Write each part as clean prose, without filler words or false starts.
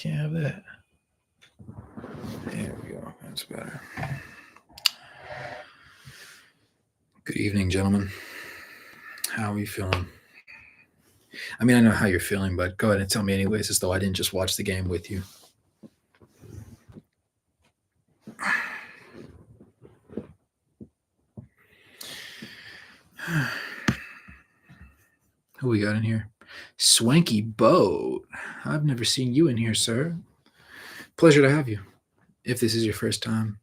can't have that. There we go. That's better. Good evening, gentlemen. How are you feeling? I mean, I know how you're feeling, but go ahead and tell me anyways, as though I didn't just watch the game with you. Who we got in here? Swanky Boat. I've never seen you in here, sir. Pleasure to have you. If this is your first time,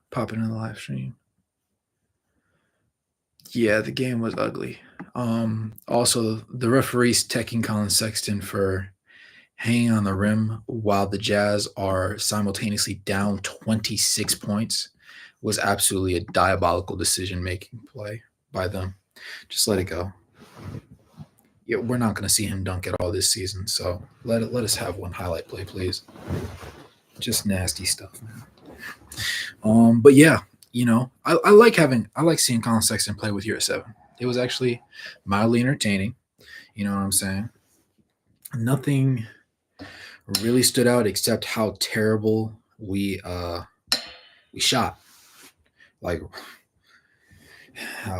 popping in the live stream. Yeah, the game was ugly. Also, the referees teching Colin Sexton for hanging on the rim while the Jazz are simultaneously down 26 points was absolutely a diabolical decision-making play by them. Just let it go. Yeah, we're not going to see him dunk at all this season, so let us have one highlight play, please. Just nasty stuff, man. But yeah, I like seeing Colin Sexton play with you at 7. It was actually mildly entertaining. You know what I'm saying? Nothing really stood out except how terrible we shot. Like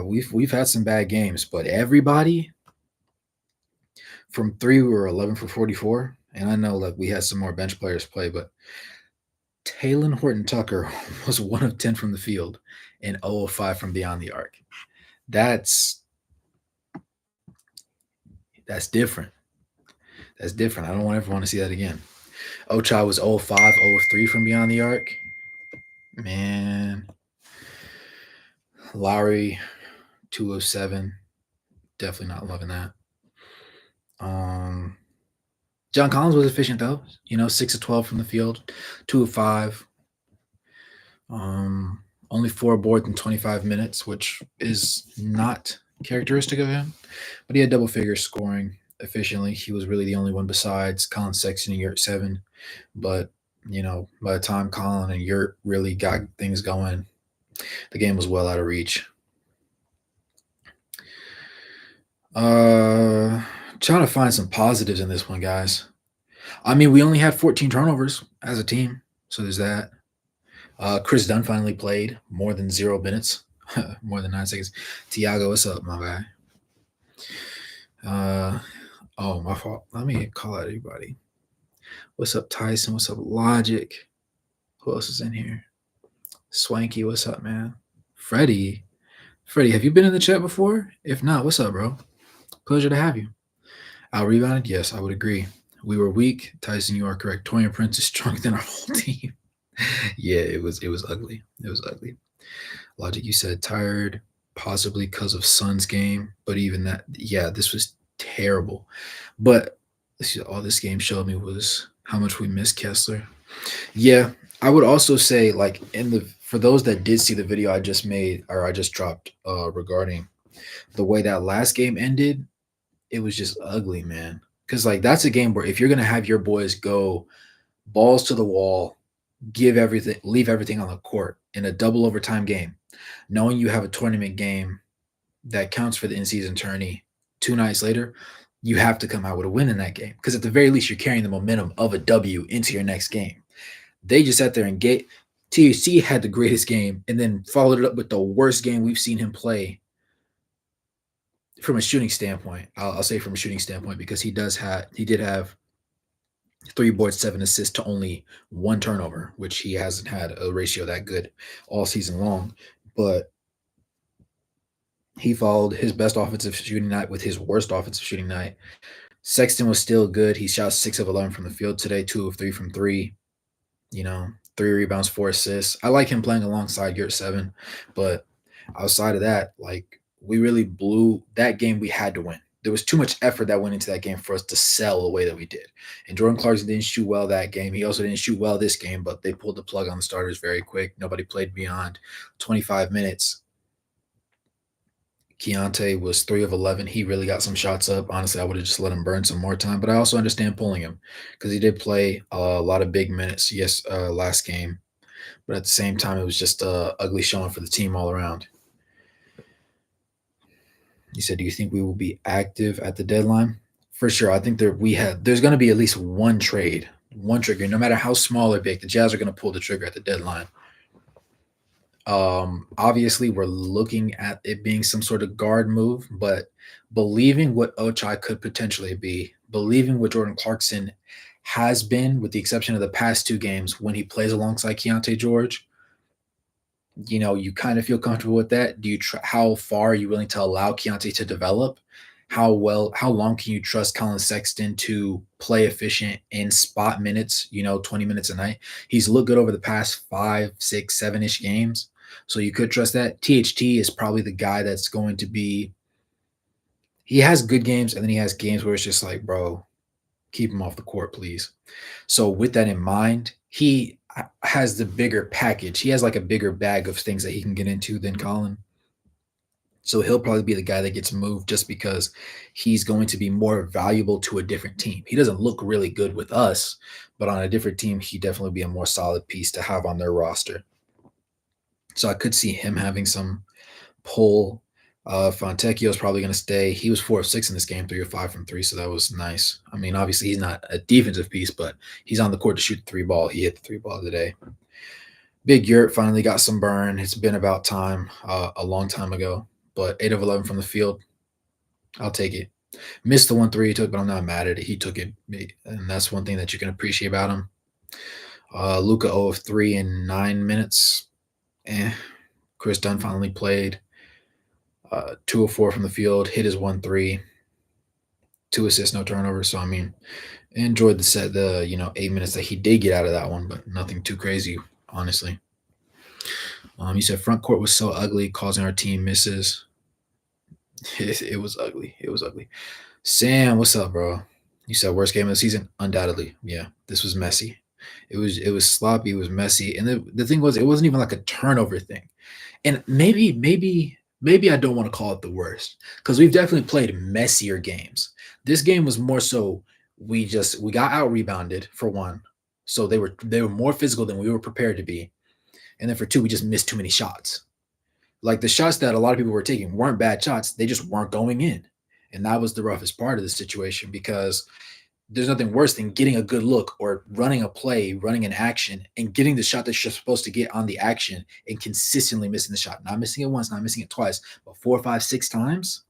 we've had some bad games, but everybody from 3 we were 11 for 44, and I know like we had some more bench players play, but Taylon Horton Tucker was 1 of 10 from the field and 0 of 5 from beyond the arc. That's different. That's different. I don't ever want to see that again. Ochai was 0 of 5, 0 of 3 from beyond the arc. Man. Lowry, 2 of 7. Definitely not loving that. John Collins was efficient though. 6 of 12 from the field, 2 of 5. Only 4 boards in 25 minutes, which is not characteristic of him. But he had double figures scoring efficiently. He was really the only one besides Colin Sexton and Yurt 7. But, by the time Colin and Yurt really got things going, the game was well out of reach. Trying to find some positives in this one, guys. I mean, we only had 14 turnovers as a team, so there's that. Chris Dunn finally played more than 0 minutes, more than 9 seconds. Tiago, what's up, my guy? Oh, my fault. Let me call out everybody. What's up, Tyson? What's up, Logic? Who else is in here? Swanky, what's up, man? Freddie, have you been in the chat before? If not, what's up, bro? Pleasure to have you. Out rebounded? Yes, I would agree. We were weak. Tyson, you are correct. Torian Prince is stronger than our whole team. Yeah, it was ugly. It was ugly. Logic, you said tired, possibly because of Suns game, but even that, yeah, this was terrible. But all this game showed me was how much we miss Kessler. Yeah, I would also say like for those that did see the video I just made or I just dropped regarding the way that last game ended, it was just ugly, man. Because like that's a game where if you're gonna have your boys go balls to the wall, leave everything on the court in a double overtime game, knowing you have a tournament game that counts for the in-season tourney 2 nights later, you have to come out with a win in that game. Because at the very least, you're carrying the momentum of a W into your next game. They just sat there and THC had the greatest game and then followed it up with the worst game we've seen him play from a shooting standpoint. I'll say from a shooting standpoint because he did have 3 boards, 7 assists to only 1 turnover, which he hasn't had a ratio that good all season long. But he followed his best offensive shooting night with his worst offensive shooting night. Sexton was still good. He shot 6 of 11 from the field today, 2 of 3 from 3. 3 rebounds, 4 assists. I like him playing alongside Yurt 7, but outside of that, like we really blew that game. We had to win. There was too much effort that went into that game for us to sell the way that we did. And Jordan Clarkson didn't shoot well that game. He also didn't shoot well this game, but they pulled the plug on the starters very quick. Nobody played beyond 25 minutes. Keontae was 3 of 11. He really got some shots up. Honestly, I would have just let him burn some more time, but I also understand pulling him because he did play a lot of big minutes, last game. But at the same time, it was just an ugly showing for the team all around. He said, do you think we will be active at the deadline? For sure. I think there's going to be at least one trade one trigger, no matter how small or big. The Jazz are going to pull the trigger at the deadline. Obviously, we're looking at it being some sort of guard move, but believing what Ochai could potentially be, believing what Jordan Clarkson has been, with the exception of the past two games when he plays alongside Keontae George, you kind of feel comfortable with that. How far are you willing to allow Keontae to develop? How long can you trust Colin Sexton to play efficient in spot minutes, 20 minutes a night? He's looked good over the past 5, 6, 7-ish games. So you could trust that. THT is probably the guy that's going to be, he has good games and then he has games where it's just like, bro, keep him off the court, please. So with that in mind, he has the bigger package. He has like a bigger bag of things that he can get into than Colin. So he'll probably be the guy that gets moved just because he's going to be more valuable to a different team. He doesn't look really good with us, but on a different team, he definitely be a more solid piece to have on their roster. So I could see him having some pull. Fontecchio is probably going to stay. He was 4 of 6 in this game, 3 of 5 from three, so that was nice. I mean, obviously he's not a defensive piece, but he's on the court to shoot the 3 ball. He hit the 3 ball today. Big Yurt finally got some burn. It's been about time, a long time ago, but 8 of 11 from the field. I'll take it. Missed the 1 3 he took, but I'm not mad at it. He took it, and that's one thing that you can appreciate about him. Luka 0 of 3 in 9 minutes. Chris Dunn finally played. 2 of 4 from the field, hit his 1 3, 2 assists, no turnovers. So I mean, enjoyed the 8 minutes that he did get out of that one, but nothing too crazy, honestly. You said front court was so ugly, causing our team misses. It was ugly. It was ugly. Sam, what's up, bro? You said worst game of the season? Undoubtedly. Yeah, this was messy. It was sloppy. It was messy. And the thing was, it wasn't even like a turnover thing. And maybe I don't want to call it the worst because we've definitely played messier games. This game was more so we got out rebounded for one, so they were more physical than we were prepared to be, and then for two we just missed too many shots. Like the shots that a lot of people were taking weren't bad shots; they just weren't going in, and that was the roughest part of the situation because there's nothing worse than getting a good look or running a play, running an action, and getting the shot that you're supposed to get on the action and consistently missing the shot. Not missing it once, not missing it twice, but 4, 5, 6 times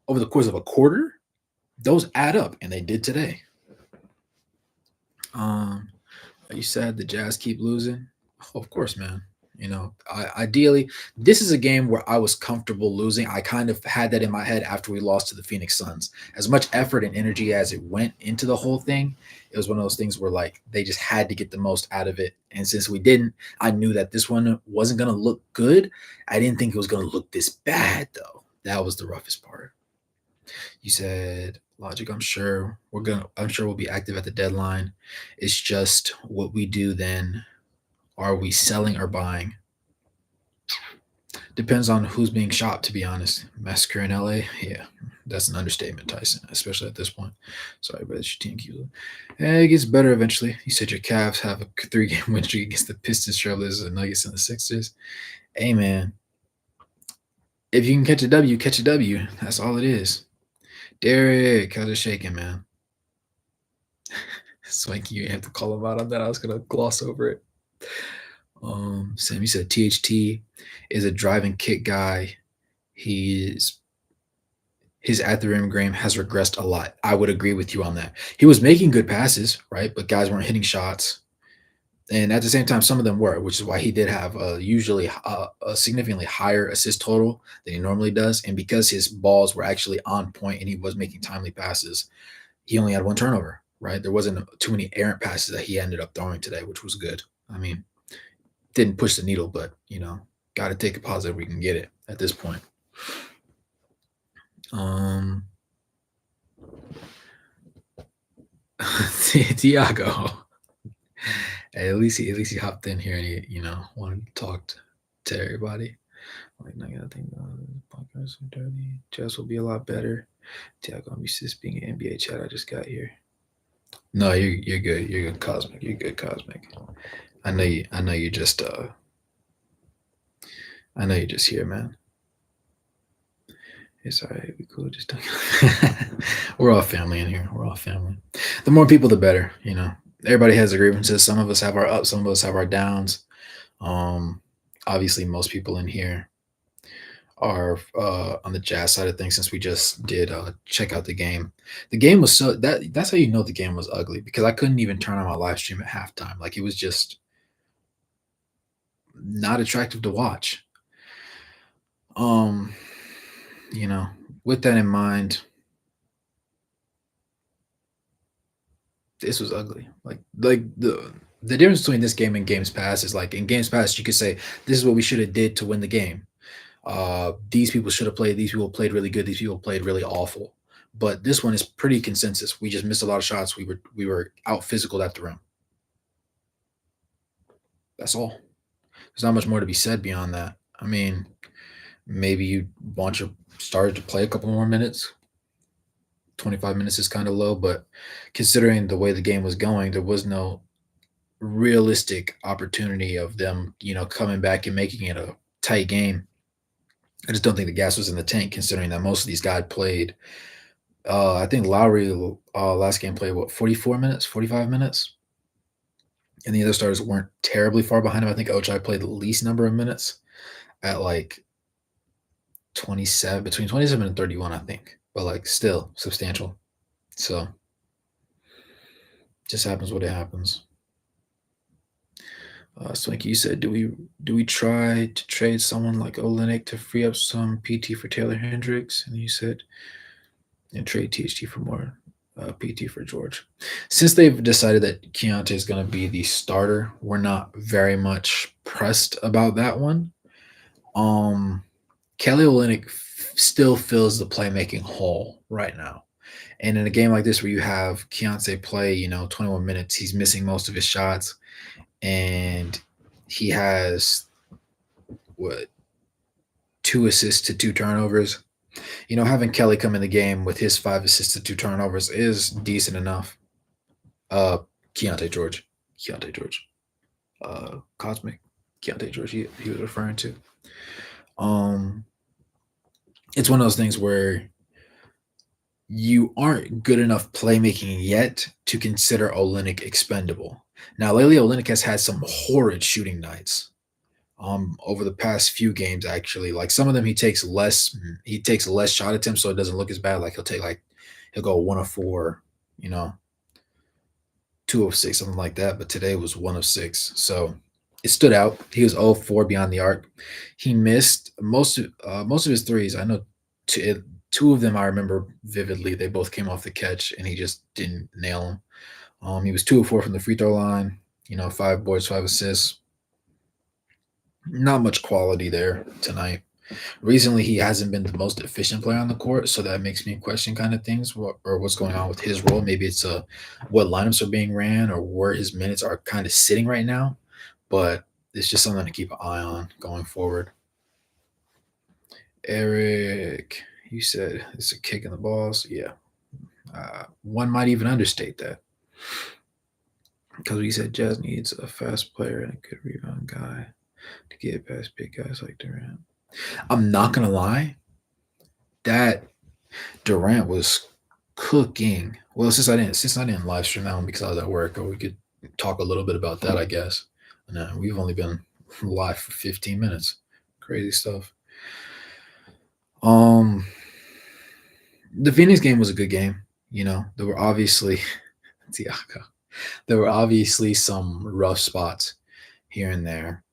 over the course of a quarter. Those add up, and they did today. Are you sad the Jazz keep losing? Oh, of course, man. Ideally, this is a game where I was comfortable losing. I kind of had that in my head after we lost to the Phoenix Suns. As much effort and energy as it went into the whole thing, it was one of those things where like they just had to get the most out of it. And since we didn't, I knew that this one wasn't going to look good. I didn't think it was going to look this bad though. That was the roughest part. You said Logic, I'm sure we'll be active at the deadline. It's just what we do then. Are we selling or buying? Depends on who's being shopped, to be honest. Massacre in LA, yeah, that's an understatement, Tyson, especially at this point. Sorry, but your team keeps. It gets better eventually. You said your Cavs have a 3-game win streak against the Pistons, Trailblazers, the Nuggets, and the Sixers. Hey, man, if you can catch a W, catch a W. That's all it is. Derek, how's it shaking, man? Swanky, you have to call him out on that. I was gonna gloss over it. Sam, you said THT is a drive and kick guy. His at the rim game has regressed a lot. I would agree with you on that. He was making good passes, right? But guys weren't hitting shots. And at the same time, some of them were, which is why he did have usually a significantly higher assist total than he normally does. And because his balls were actually on point and he was making timely passes, he only had one turnover, right? There wasn't too many errant passes that he ended up throwing today, which was good. I mean, didn't push the needle, but got to take a positive we can get it at this point. Tiago. Hey, at least he hopped in here and he wanted to talk to everybody. Like, I think podcast are dirty. Jazz will be a lot better. Tiago, I'm used to this being an NBA chat. I just got here. No, you're good. You're good, Cosmic. You're good, Cosmic. I know you're just here, man. It's all right. We cool. Just we're all family in here. We're all family. The more people, the better. Everybody has their grievances. Some of us have our ups, some of us have our downs. Um, Obviously, most people in here are on the Jazz side of things since we just did check out the game. The game was so that's how you know the game was ugly because I couldn't even turn on my live stream at halftime. Like it was just not attractive to watch. Um, you know, with that in mind, this was ugly. Like the difference between this game and games past is like in games past you could say this is what we should have did to win the game. These people should have played. These people played really good. These people played really awful. But this one is pretty consensus. We just missed a lot of shots. We were out physical at the rim. That's all. There's not much more to be said beyond that. I mean, maybe you want your starter to play a couple more minutes. 25 minutes is kind of low, but considering the way the game was going, there was no realistic opportunity of them, coming back and making it a tight game. I just don't think the gas was in the tank, considering that most of these guys played. I think Lowry last game played what 44 minutes, 45 minutes, and the other starters weren't terribly far behind him. I think Ochai played the least number of minutes at like 27, between 27 and 31, I think, but like still substantial. So just happens what it happens. Swanky, you said, do we try to trade someone like Olenek to free up some PT for Taylor Hendricks? And you said, and trade THT for more PT for George. Since they've decided that Keontae is going to be the starter, we're not very much pressed about that one. Kelly Olynyk still fills the playmaking hole right now. And in a game like this where you have Keontae play, 21 minutes, he's missing most of his shots, and he has what 2 assists to 2 turnovers. Having Kelly come in the game with his 5 assists to 2 turnovers is decent enough. Uh, Keontae George, Keontae George, Cosmic, Keontae George. He was referring to. Um, it's one of those things where you aren't good enough playmaking yet to consider Olynyk expendable. Now, lately, Olynyk has had some horrid shooting nights. Over the past few games, actually, like some of them he takes less shot attempts, so it doesn't look as bad. Like he'll go 1 of 4, you know, 2 of 6, something like that. But today was 1 of 6, so it stood out. He was 0 of 4 beyond the arc. He missed most of his threes. I know two of them I remember vividly. They both came off the catch, and he just didn't nail them. He was 2 of 4 from the free throw line. 5 boards, 5 assists. Not much quality there tonight. Recently, he hasn't been the most efficient player on the court, so that makes me question kind of things or what's going on with his role. Maybe it's what lineups are being ran or where his minutes are kind of sitting right now. But it's just something to keep an eye on going forward. Eric, you said it's a kick in the balls. Yeah, one might even understate that because we said Jazz needs a fast player and a good rebound guy to get past big guys like Durant. I'm not gonna lie, that Durant was cooking. Well, since I didn't live stream that one because I was at work, or we could talk a little bit about that, I guess. No, we've only been live for 15 minutes. Crazy stuff. Um, the Phoenix game was a good game. There were obviously Tiago. There were obviously some rough spots here and there.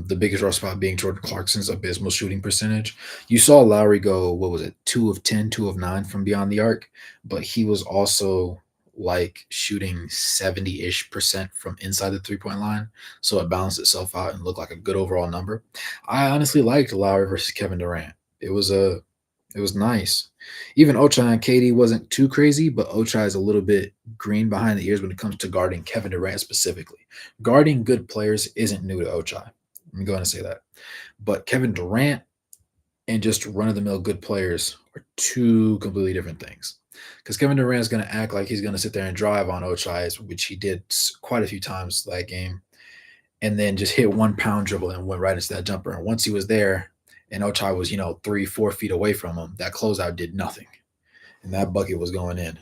The biggest rough spot being Jordan Clarkson's abysmal shooting percentage. You saw Lowry go, what was it, 2 of 10, 2 of 9 from beyond the arc, but he was also like shooting 70-ish% from inside the 3 point line. So it balanced itself out and looked like a good overall number. I honestly liked Lowry versus Kevin Durant. It was nice. Even Ochai and Katie wasn't too crazy, but Ochai is a little bit green behind the ears when it comes to guarding Kevin Durant specifically. Guarding good players isn't new to Ochai. I'm going to say that. But Kevin Durant and just run of the mill good players are two completely different things. Because Kevin Durant is going to act like he's going to sit there and drive on Ochai, which he did quite a few times that game, and then just hit 1 pound dribble and went right into that jumper. And once he was there, and Ochai was 3-4 feet away from him, that closeout did nothing, and that bucket was going in.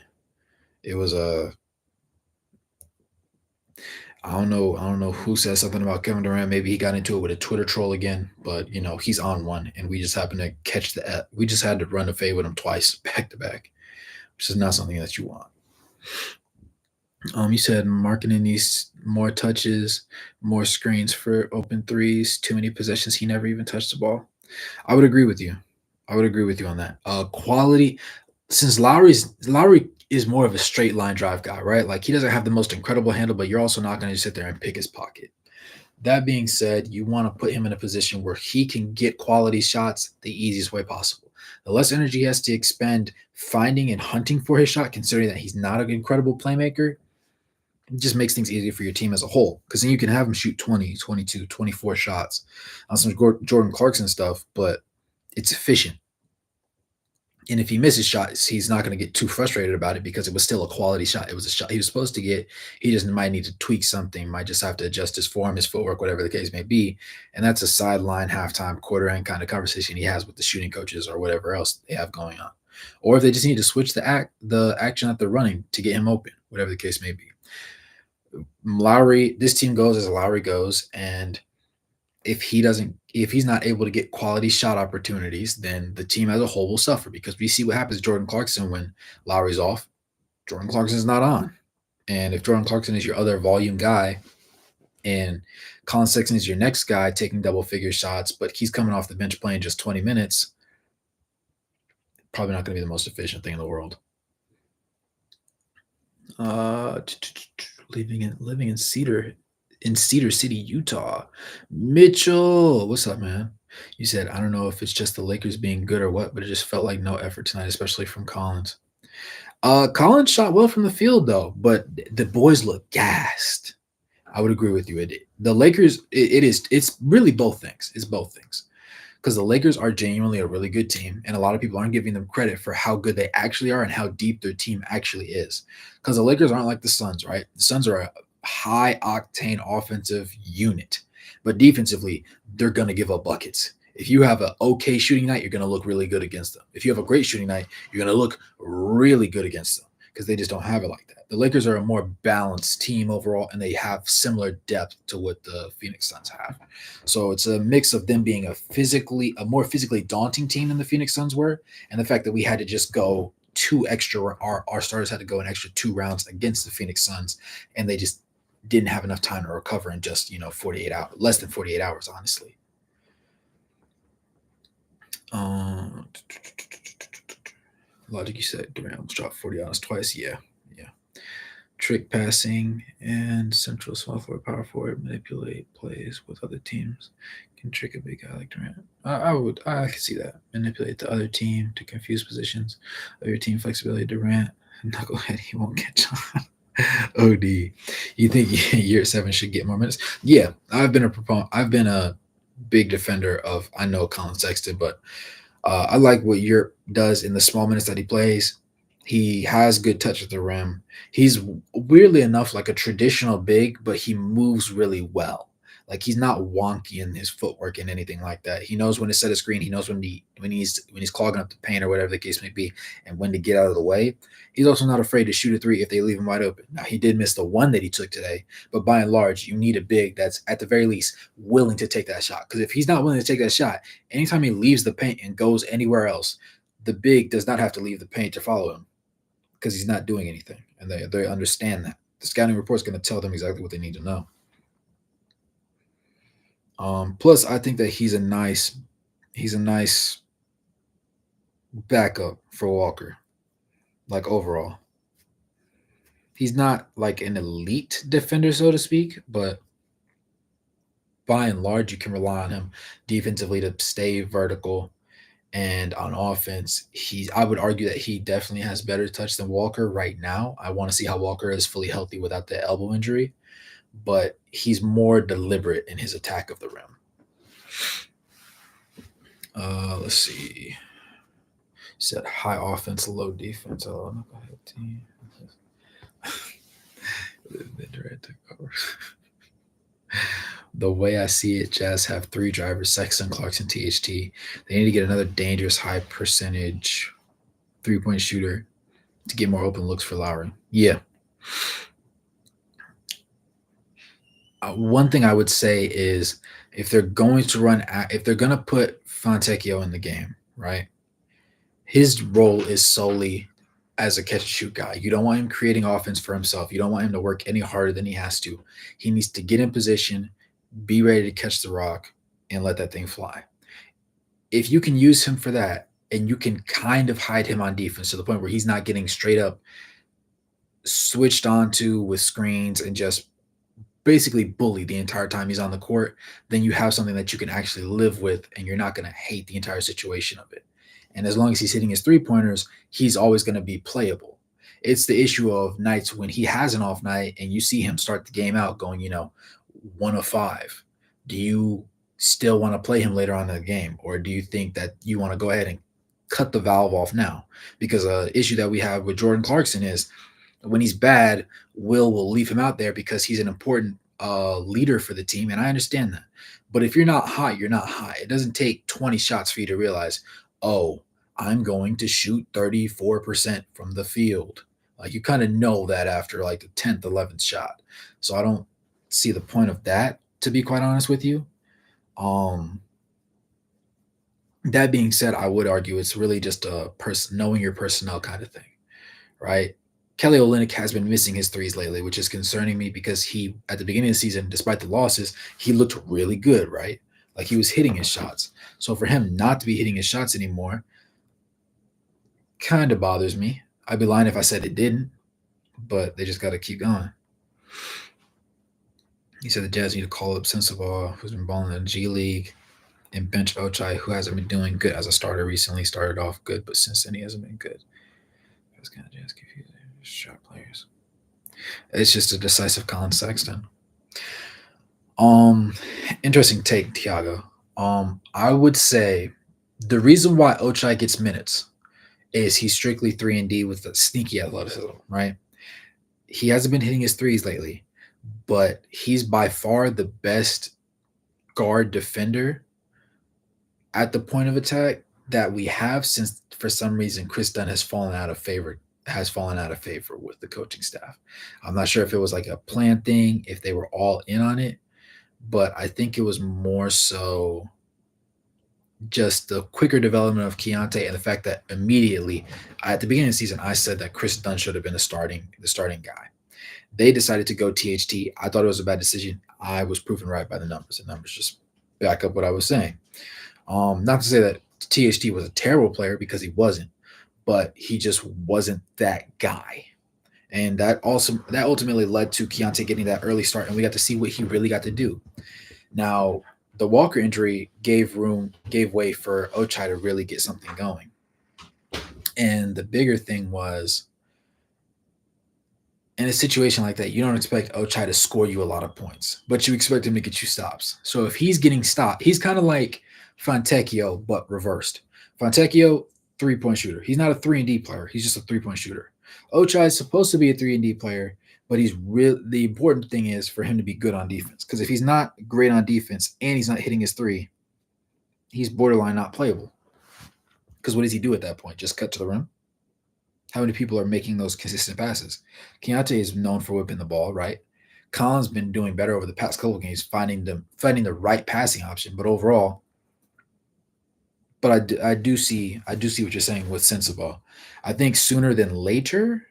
It was a I don't know who said something about Kevin Durant. Maybe he got into it with a Twitter troll again, but he's on one, and we just happened to catch the. We just had to run a fade with him twice back to back, which is not something that you want. You said marketing needs more touches, more screens for open threes, too many possessions. He never even touched the ball. I would agree with you. I would agree with you on that. Quality, since Lowry is more of a straight line drive guy, right? Like he doesn't have the most incredible handle, but you're also not going to sit there and pick his pocket. That being said, you want to put him in a position where he can get quality shots the easiest way possible. The less energy he has to expend finding and hunting for his shot, considering that he's not an incredible playmaker, it just makes things easier for your team as a whole. Because then you can have him shoot 20, 22, 24 shots on some Jordan Clarkson stuff, but it's efficient. And if he misses shots, he's not going to get too frustrated about it because it was still a quality shot. It was a shot he was supposed to get. He just might need to tweak something, might just have to adjust his form, his footwork, whatever the case may be. And that's a sideline, halftime, quarter end kind of conversation he has with the shooting coaches or whatever else they have going on. Or if they just need to switch the action that they're running to get him open, whatever the case may be. Lowry, this team goes as Lowry goes, and if he's not able to get quality shot opportunities, then the team as a whole will suffer because we see what happens to Jordan Clarkson when Lowry's off. Jordan Clarkson's not on. And if Jordan Clarkson is your other volume guy and Colin Sexton is your next guy taking double figure shots, but he's coming off the bench playing just 20 minutes, probably not going to be the most efficient thing in the world. Living in Cedar City, Utah. Mitchell, what's up, man? You said, I don't know if it's just the Lakers being good or what, but it just felt like no effort tonight, especially from Collins. Collins shot well from the field, though, but the boys look gassed. I would agree with you. The Lakers, it's really both things. It's both things. Because the Lakers are genuinely a really good team, and a lot of people aren't giving them credit for how good they actually are and how deep their team actually is. Because the Lakers aren't like the Suns, right? The Suns are a high octane offensive unit, but defensively, they're going to give up buckets. If you have an okay shooting night, you're going to look really good against them. If you have a great shooting night, you're going to look really good against them because they just don't have it like that. The Lakers are a more balanced team overall, and they have similar depth to what the Phoenix Suns have. So it's a mix of them being a more physically daunting team than the Phoenix Suns were, and the fact that we had to just go our starters had to go an extra 2 rounds against the Phoenix Suns, and they just didn't have enough time to recover in just 48 hours, less than 48 hours, honestly. Logic, you said Durant almost dropped 40 on us twice. Yeah. Trick passing and central small forward, power forward, manipulate plays with other teams. Can trick a big guy like Durant. I can see that. Manipulate the other team to confuse positions of your team. Flexibility. Durant, knucklehead, he won't catch on. OD. You think year 7 should get more minutes? Yeah, I've been a big defender of. I know Colin Sexton, but I like what Europe does in the small minutes that he plays. He has good touch at the rim. He's weirdly enough like a traditional big, but he moves really well. Like he's not wonky in his footwork and anything like that. He knows when to set a screen. He knows when he's clogging up the paint or whatever the case may be, and when to get out of the way. He's also not afraid to shoot a 3 if they leave him wide open. Now he did miss the one that he took today, but by and large, you need a big that's at the very least willing to take that shot. Because if he's not willing to take that shot, anytime he leaves the paint and goes anywhere else, the big does not have to leave the paint to follow him because he's not doing anything, and they understand that. The scouting report is going to tell them exactly what they need to know. Plus, I think that he's a nice backup for Walker. Like overall, he's not like an elite defender, so to speak, but by and large, you can rely on him defensively to stay vertical. And on offense, I would argue that he definitely has better touch than Walker right now. I want to see how Walker is fully healthy without the elbow injury, but he's more deliberate in his attack of the rim. Let's see. He said high offense, low defense. Oh, knucklehead team. The way I see it, Jazz have 3 drivers: Sexton, Clarkson, THT. They need to get another dangerous high percentage 3-point shooter to get more open looks for Lowry. Yeah. One thing I would say is if they're going to if they're going to put Fontecchio in the game, right? His role is solely as a catch and shoot guy. You don't want him creating offense for himself. You don't want him to work any harder than he has to. He needs to get in position, be ready to catch the rock, and let that thing fly. If you can use him for that, and you can kind of hide him on defense to the point where he's not getting straight up switched onto with screens and just basically bullied the entire time he's on the court, then you have something that you can actually live with and you're not going to hate the entire situation of it. And as long as he's hitting his three pointers, he's always going to be playable. It's the issue of nights when he has an off night and you see him start the game out going, 1 of 5. Do you still want to play him later on in the game? Or do you think that you want to go ahead and cut the valve off now? Because an issue that we have with Jordan Clarkson is when he's bad, will leave him out there because he's an important leader for the team, and I understand that. But if you're not hot, you're not hot. It doesn't take 20 shots for you to realize, oh, I'm going to shoot 34% from the field. Like you kind of know that after like the 10th, 11th shot. So I don't see the point of that, to be quite honest with you. Um, that being said, I would argue it's really just a person knowing your personnel kind of thing, right? Kelly Olynyk has been missing his threes lately, which is concerning me because he, at the beginning of the season, despite the losses, he looked really good, right? Like he was hitting his shots. So for him not to be hitting his shots anymore kind of bothers me. I'd be lying if I said it didn't, but they just got to keep going. He said the Jazz need to call up Sensabaugh, who's been balling in the G League, and bench Ochai, who hasn't been doing good as a starter recently. Started off good, but since then he hasn't been good. That's kind of Jazz confusing. Shot players. It's just a decisive Colin Sexton. Um, Interesting take, Tiago. I would say the reason why Ochai gets minutes is he's strictly 3-and-D with the sneaky athleticism, right? He hasn't been hitting his threes lately, but he's by far the best guard defender at the point of attack that we have since for some reason Chris Dunn has fallen out of favor with the coaching staff. I'm not sure if it was like a plan thing, if they were all in on it, but I think it was more so just the quicker development of Keontae and the fact that immediately at the beginning of the season I said that Chris Dunn should have been the starting guy. They decided to go THT. I thought it was a bad decision. I was proven right by the numbers. The numbers just back up what I was saying. Not to say that THT was a terrible player because he wasn't, but he just wasn't that guy. And that ultimately led to Keontae getting that early start, and we got to see what he really got to do. Now, the Walker injury gave way for Ochai to really get something going. And the bigger thing was, in a situation like that, you don't expect Ochai to score you a lot of points, but you expect him to get you stops. So if he's getting stopped, he's kind of like Fontecchio, but reversed. Fontecchio, 3-point shooter. He's not a 3-and-D player. He's just a 3-point shooter. Ochai is supposed to be a 3-and-D player, but the important thing is for him to be good on defense. Because if he's not great on defense and he's not hitting his three, he's borderline not playable. Because what does he do at that point? Just cut to the rim? How many people are making those consistent passes? Keontae is known for whipping the ball, right? Colin's been doing better over the past couple of games, finding the right passing option. But overall, I do see what you're saying with Sensabaugh. I think sooner than later,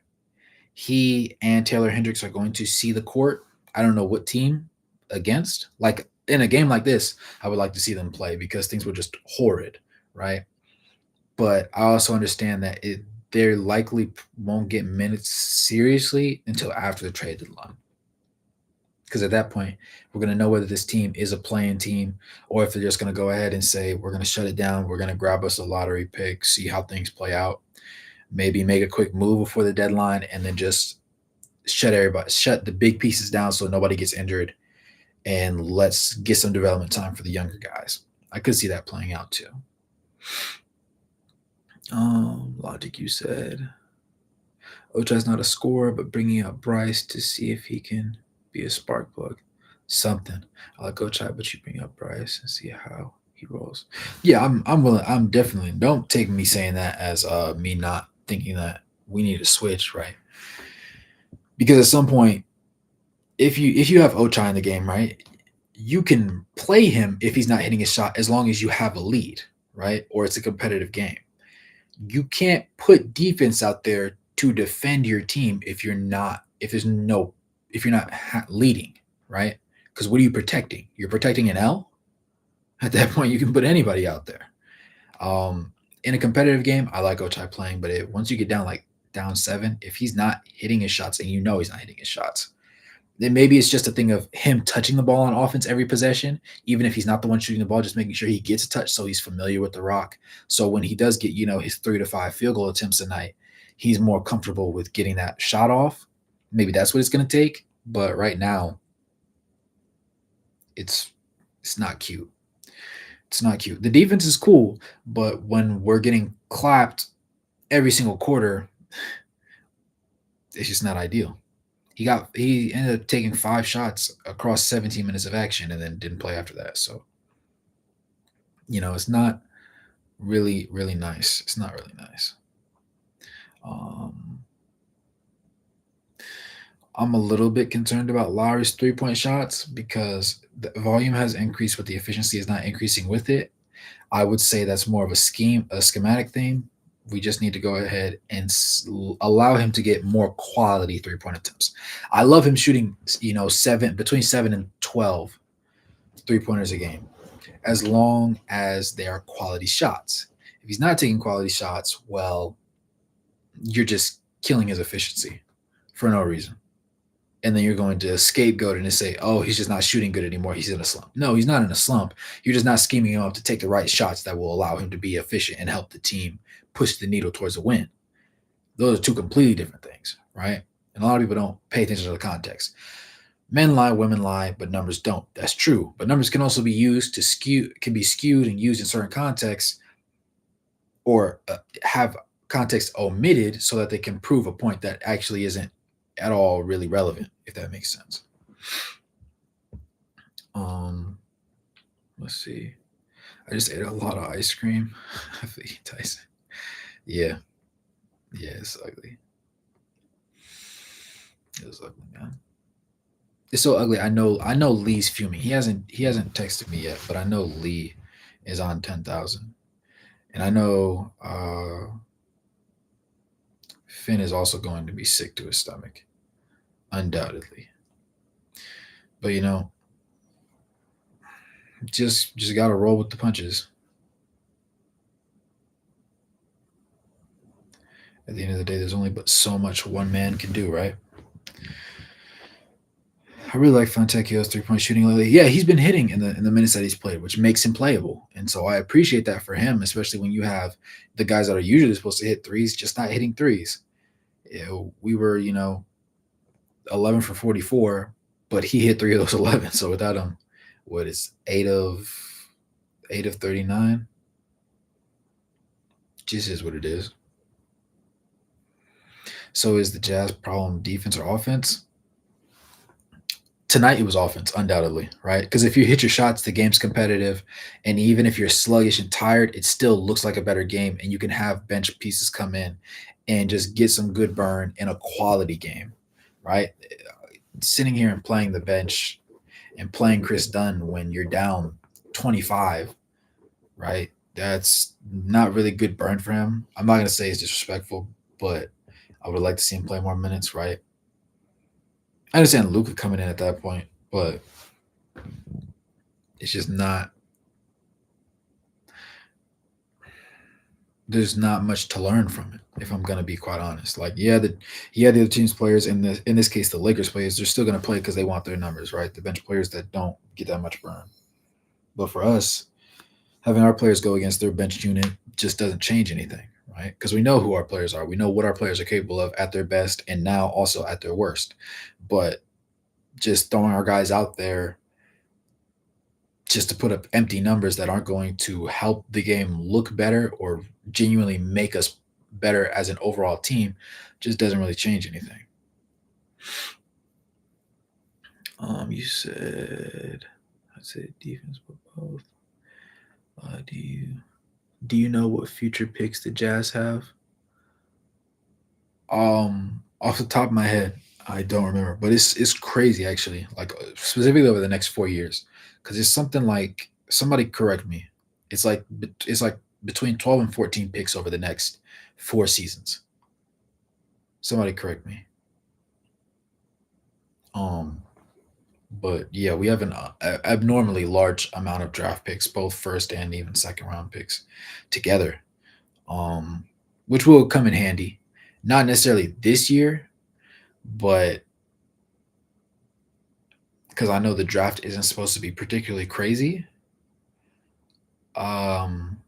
he and Taylor Hendricks are going to see the court. I don't know what team against. Like in a game like this, I would like to see them play because things were just horrid, right? But I also understand that they likely won't get minutes seriously until after the trade deadline. Because at that point, we're going to know whether this team is a playing team or if they're just going to go ahead and say, we're going to shut it down. We're going to grab us a lottery pick, see how things play out, maybe make a quick move before the deadline, and then just shut the big pieces down so nobody gets injured, and let's get some development time for the younger guys. I could see that playing out too. Logic, you said. Ochai's not a scorer, but bringing up Bryce to see if he can be a spark plug. Something. I like Ochai, but you bring up Bryce and see how he rolls. Yeah, I'm willing. I'm definitely. Don't take me saying that as me not thinking that we need to switch, right? Because at some point, if you have Ochai in the game, right? You can play him if he's not hitting a shot as long as you have a lead, right? Or it's a competitive game. You can't put defense out there to defend your team if you're not leading, right? Because what are you protecting? You're protecting an L. At that point, you can put anybody out there. Um, in a competitive game, I like Ochai playing, but once you get down like down seven, if he's not hitting his shots and you know he's not hitting his shots, then maybe it's just a thing of him touching the ball on offense every possession, even if he's not the one shooting the ball, just making sure he gets a touch so he's familiar with the rock. So when he does get, his 3 to 5 field goal attempts a night, he's more comfortable with getting that shot off. Maybe that's what it's going to take. But right now, it's it's not cute. It's not cute. The defense is cool, but when we're getting clapped every single quarter, it's just not ideal. He ended up taking 5 shots across 17 minutes of action and then didn't play after that. So, it's not really nice. It's not really nice. Um, I'm a little bit concerned about Lowry's 3-point shots because the volume has increased, but the efficiency is not increasing with it. I would say that's more of a schematic thing. We just need to go ahead and allow him to get more quality 3-point attempts. I love him shooting, between 7 and 12 3-pointers a game, as long as they are quality shots. If he's not taking quality shots, well, you're just killing his efficiency for no reason. And then you're going to scapegoat and say, oh, he's just not shooting good anymore. He's in a slump. No, he's not in a slump. You're just not scheming him up to take the right shots that will allow him to be efficient and help the team push the needle towards a win. Those are two completely different things, right? And a lot of people don't pay attention to the context. Men lie, women lie, but numbers don't. That's true. But numbers can also be used can be skewed and used in certain contexts, or have context omitted so that they can prove a point that actually isn't at all really relevant, if that makes sense. Um, let's see. I just ate a lot of ice cream. Tyson. Yeah, yeah, it's ugly. It's ugly, man. It's so ugly. I know Lee's fuming. He hasn't texted me yet, but I know Lee is on 10,000, and I know Finn is also going to be sick to his stomach, undoubtedly. But just gotta roll with the punches. At the end of the day, there's only but so much one man can do, right? I really like Fontecchio's 3-point shooting lately. Yeah, he's been hitting in the minutes that he's played, which makes him playable. And so I appreciate that for him, especially when you have the guys that are usually supposed to hit threes just not hitting threes. We were, 11 for 44, but he hit 3 of those 11. So without him, what is 8 of 39? Just is what it is. So is the Jazz problem defense or offense? Tonight it was offense, undoubtedly, right? Because if you hit your shots, the game's competitive, and even if you're sluggish and tired, it still looks like a better game, and you can have bench pieces come in and just get some good burn in a quality game, right? Sitting here and playing the bench and playing Chris Dunn when you're down 25, right? That's not really good burn for him. I'm not gonna say it's disrespectful, but I would like to see him play more minutes, right? I understand Luka coming in at that point, but it's just not. There's not much to learn from it, if I'm gonna be quite honest. Like, the other team's players in this case the Lakers players, they're still gonna play because they want their numbers, right? The bench players that don't get that much burn. But for us, having our players go against their bench unit just doesn't change anything, right? Because we know who our players are. We know what our players are capable of at their best and now also at their worst. But just throwing our guys out there just to put up empty numbers that aren't going to help the game look better or genuinely make us better as an overall team just doesn't really change anything. You said, I said defense, but both. Do you know what future picks the Jazz have? Off the top of my head, I don't remember, but it's crazy actually. Like specifically over the next 4 years, because it's something like somebody correct me. It's like between 12 and 14 picks over the next 4 seasons. Somebody correct me. Um, but yeah, we have an abnormally large amount of draft picks, both first and even second round picks, together. Um, which will come in handy, not necessarily this year, but because I know the draft isn't supposed to be particularly crazy. Um,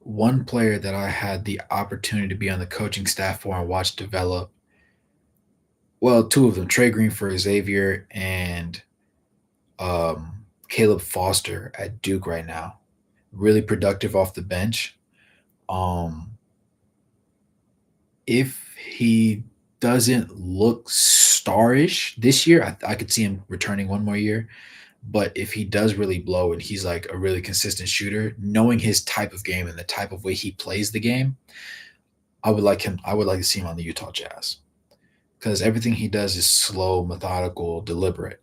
One player that I had the opportunity to be on the coaching staff for and watch develop, well, two of them, Trey Green for Xavier and um, Caleb Foster at Duke right now. Really productive off the bench. Um, if he doesn't look starish this year, I could see him returning one more year. But if he does really blow and he's like a really consistent shooter, knowing his type of game and the type of way he plays the game, I would like him. I would like to see him on the Utah Jazz because everything he does is slow, methodical, deliberate.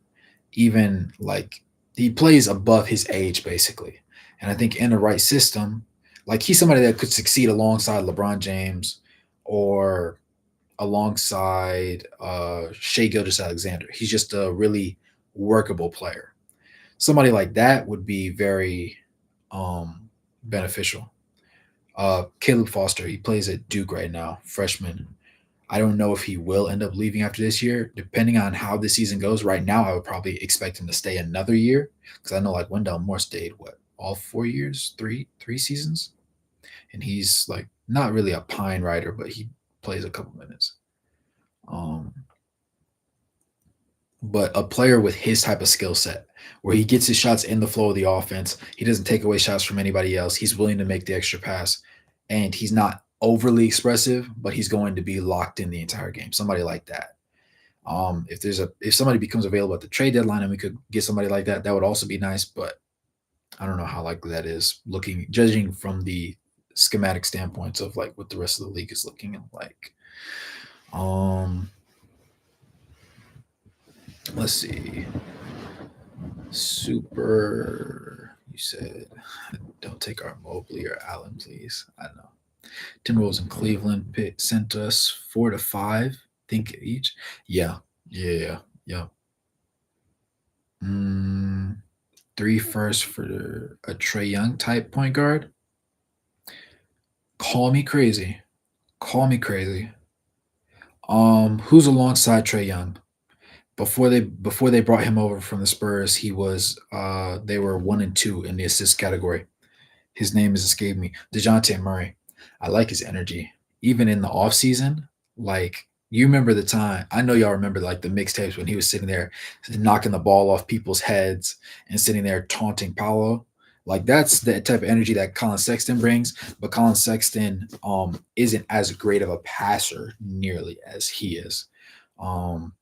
Even like he plays above his age, basically. And I think in the right system, like he's somebody that could succeed alongside LeBron James or alongside Shea Gilgis Alexander. He's just a really workable player. Somebody like that would be very um, beneficial. Caleb Foster, he plays at Duke right now, freshman. I don't know if he will end up leaving after this year. Depending on how the season goes, right now I would probably expect him to stay another year because I know like Wendell Moore stayed what all 4 years, three seasons, and he's like not really a pine rider, but he plays a couple minutes. Um, but a player with his type of skill set, where he gets his shots in the flow of the offense, he doesn't take away shots from anybody else. He's willing to make the extra pass, and he's not overly expressive, but he's going to be locked in the entire game. Somebody like that. If somebody becomes available at the trade deadline and we could get somebody like that, that would also be nice. But I don't know how likely that is. Looking, judging from the schematic standpoints of like what the rest of the league is looking like. Um, let's see. Super. You said don't take our Mobley or Allen, please. I don't know. Timberwolves and Cleveland sent us 4 to 5. Think each. Yeah. Yeah. Yeah. Mm, three first for a Trey Young type point guard. Call me crazy. Call me crazy. Who's alongside Trey Young? Before they brought him over from the Spurs, he was they were 1 and 2 in the assist category. His name is escaped me. DeJounte Murray. I like his energy. Even in the off season, like you remember the time. I know y'all remember like the mixtapes when he was sitting there knocking the ball off people's heads and sitting there taunting Paolo. Like that's the type of energy that Colin Sexton brings, but Colin Sexton isn't as great of a passer nearly as he is. Um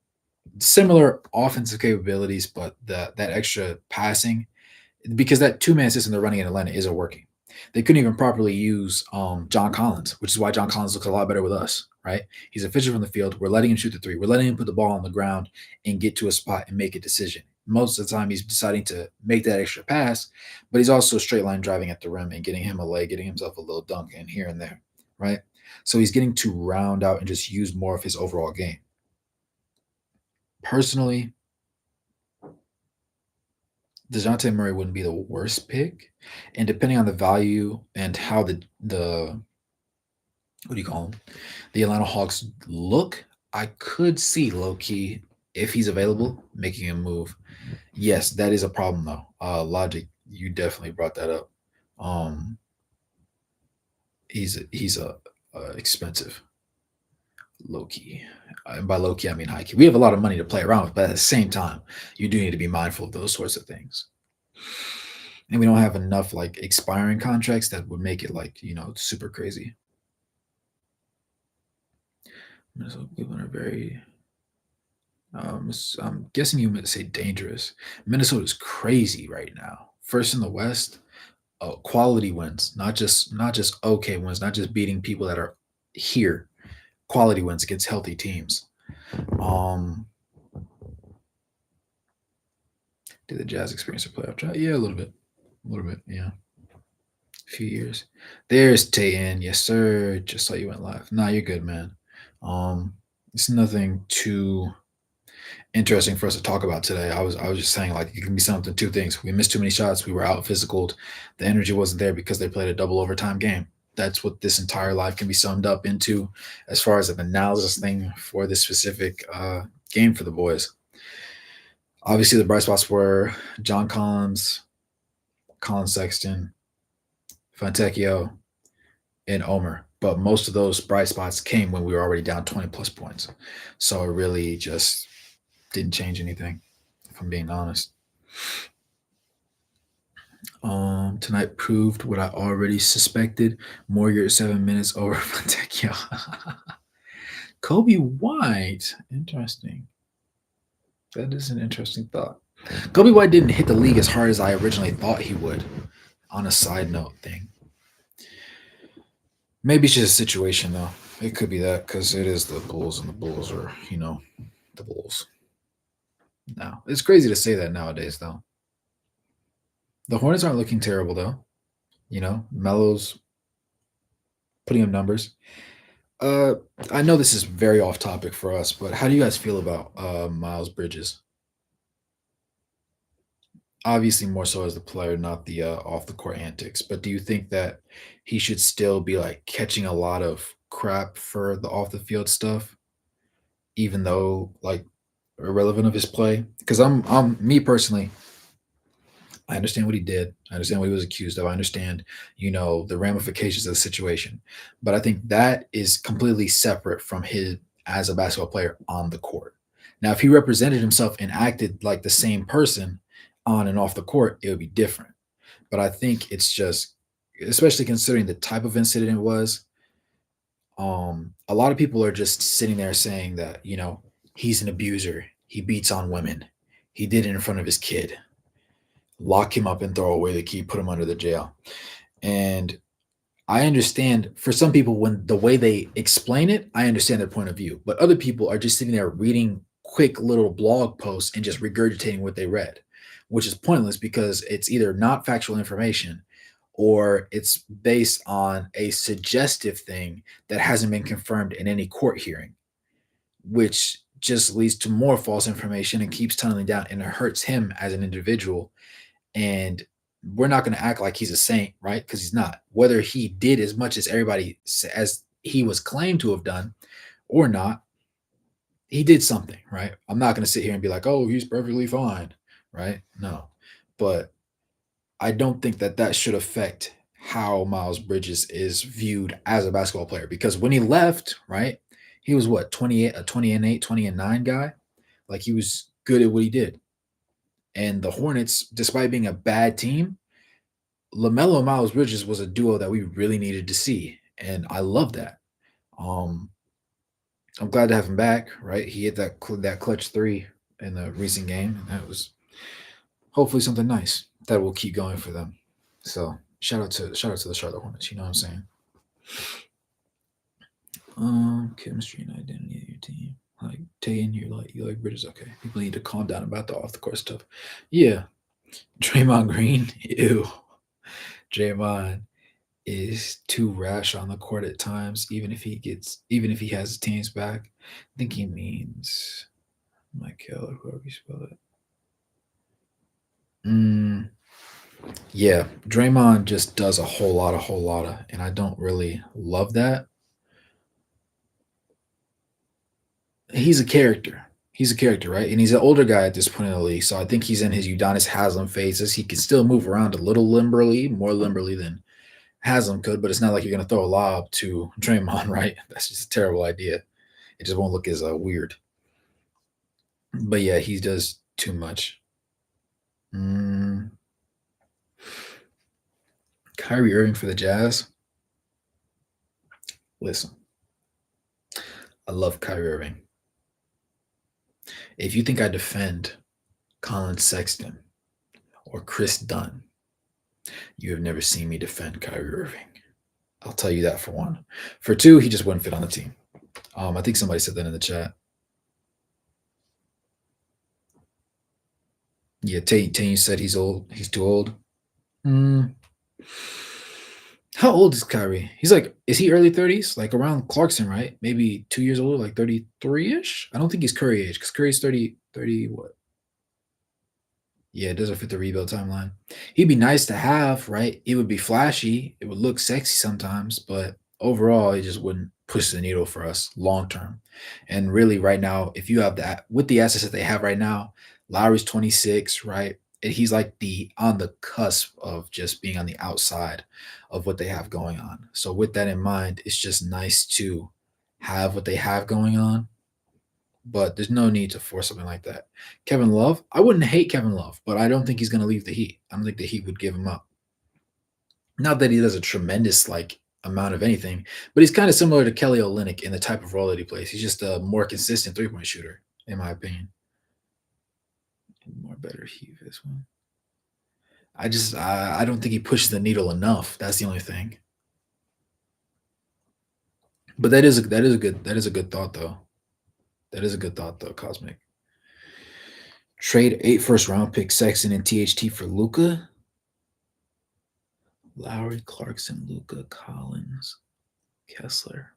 Similar offensive capabilities, but that extra passing because that two-man system they're running in Atlanta isn't working. They couldn't even properly use John Collins, which is why John Collins looks a lot better with us, right? He's efficient from the field. We're letting him shoot the three. We're letting him put the ball on the ground and get to a spot and make a decision. Most of the time, he's deciding to make that extra pass, but he's also straight line driving at the rim and getting him a leg, getting himself a little dunk in here and there, right? So he's getting to round out and just use more of his overall game. Personally, DeJounte Murray wouldn't be the worst pick. And depending on the value and how the what do you call them? The Atlanta Hawks look, I could see low key if he's available making a move. Yes, that is a problem though. Logic, you definitely brought that up. Um, he's a expensive low key. And by low key, I mean high key. We have a lot of money to play around with, but at the same time, you do need to be mindful of those sorts of things. And we don't have enough like expiring contracts that would make it like super crazy. Minnesota Cleveland are very. I'm guessing you meant to say dangerous. Minnesota's crazy right now. First in the West, quality wins, not just okay wins, not just beating people that are here. Quality wins against healthy teams. Did the Jazz experience a playoff drought? Yeah, a little bit. A little bit, yeah. A few years. There's Tayin. Yes, sir. Just saw you went live. Nah, you're good, man. It's nothing too interesting for us to talk about today. I was just saying like it can be something two things. We missed too many shots, we were out physicaled, the energy wasn't there because they played a double overtime game. That's what this entire life can be summed up into as far as an analysis thing for this specific game for the boys. Obviously the bright spots were John Collins, Colin Sexton, Fontecchio, and Omer. But most of those bright spots came when we were already down 20 plus points. So it really just didn't change anything, if I'm being honest. Tonight proved what I already suspected. Morgan at 7 minutes over Fontecchio. Kobe White. Interesting. That is an interesting thought. Kobe White didn't hit the league as hard as I originally thought he would. On a side note thing. Maybe it's just a situation though. It could be that because it is the Bulls and the Bulls are, the Bulls. Now, it's crazy to say that nowadays though. The Hornets aren't looking terrible though. Melo's putting up numbers. Uh, I know this is very off topic for us, but how do you guys feel about Miles Bridges? Obviously, more so as the player, not the off the court antics. But do you think that he should still be like catching a lot of crap for the off the field stuff, even though like irrelevant of his play? Because I'm me personally, I understand what he did. I understand what he was accused of. I understand, the ramifications of the situation. But I think that is completely separate from his as a basketball player on the court. Now, if he represented himself and acted like the same person on and off the court, it would be different. But I think it's just, especially considering the type of incident it was, a lot of people are just sitting there saying that, he's an abuser. He beats on women. He did it in front of his kid, lock him up and throw away the key, put him under the jail. And I understand for some people when the way they explain it, I understand their point of view. But other people are just sitting there reading quick little blog posts and just regurgitating what they read, which is pointless because it's either not factual information or it's based on a suggestive thing that hasn't been confirmed in any court hearing, which just leads to more false information and keeps tunneling down and it hurts him as an individual. And we're not going to act like he's a saint, right? Because he's not. Whether he did as much as as he was claimed to have done or not, he did something, right? I'm not going to sit here and be like, oh, he's perfectly fine, right? No. But I don't think that that should affect how Miles Bridges is viewed as a basketball player because when he left, right, he was what, 28, a 20 and 8, 20 and 9 guy? Like he was good at what he did. And the Hornets, despite being a bad team, LaMelo and Miles Bridges was a duo that we really needed to see. And I love that. Um, I'm glad to have him back, right? He hit that clutch three in the recent game. And that was hopefully something nice that will keep going for them. So shout out to the Charlotte Hornets, you know what I'm saying? Chemistry and identity of your team. Like Tayin, you like Bridges, okay. People need to calm down about the off the court stuff. Yeah. Draymond Green, ew. Draymond is too rash on the court at times, even if he has his teams back. I think he means Michael or whoever you spell it. Yeah, Draymond just does a whole lot of, and I don't really love that. He's a character. He's a character, right? And he's an older guy at this point in the league, so I think he's in his Udonis Haslam phases. He can still move around a little limberly, more limberly than Haslam could, but it's not like you're going to throw a lob to Draymond, right? That's just a terrible idea. It just won't look as weird. But yeah, he does too much. Mm, Kyrie Irving for the Jazz. Listen, I love Kyrie Irving. If you think I defend Colin Sexton or Chris Dunn, you have never seen me defend Kyrie Irving. I'll tell you that for one. For two, he just wouldn't fit on the team. I think somebody said that in the chat. Yeah, Tate said he's old. He's too old. Mm, how old is Kyrie? He's like, is he early 30s? Like around Clarkson, right? Maybe 2 years older, like 33 ish. I don't think he's Curry age because Curry's 30 what? Yeah, it doesn't fit the rebuild timeline. He'd be nice to have, right? It would be flashy. It would look sexy sometimes, but overall, it just wouldn't push the needle for us long term. And really, right now, if you have that with the assets that they have right now, Lowry's 26, right? And he's like the on the cusp of just being on the outside of what they have going on. So with that in mind, it's just nice to have what they have going on, but there's no need to force something like that. Kevin Love, I wouldn't hate Kevin Love, but I don't think he's going to leave the Heat. I don't think the Heat would give him up. Not that he does a tremendous like amount of anything, but he's kind of similar to Kelly Olynyk in the type of role that he plays. He's just a more consistent 3 point shooter, in my opinion. More better Heat this one. I don't think he pushes the needle enough. That's the only thing. But that is a good thought though. That is a good thought though, Cosmic. Trade 8 first round pick Sexton and THT for Luca. Lowry, Clarkson, Luca, Collins, Kessler.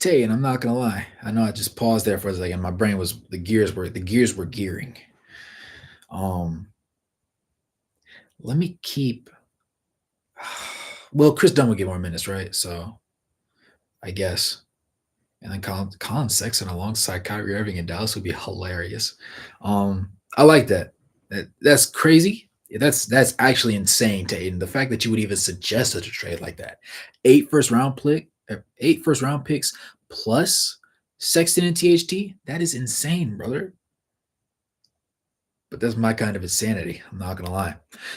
Tay, and I'm not gonna lie. I know I just paused there for a second. My brain was the gears were gearing. Um, let me keep. Well, Chris Dunn would get more minutes, right? So I guess, and then Colin Sexton alongside Kyrie Irving in Dallas would be hilarious. I like that. That's crazy. That's actually insane, Tatum. The fact that you would even suggest such a trade like that. 8 first round picks plus Sexton and THT. That is insane, brother. But that's my kind of insanity. I'm not gonna lie.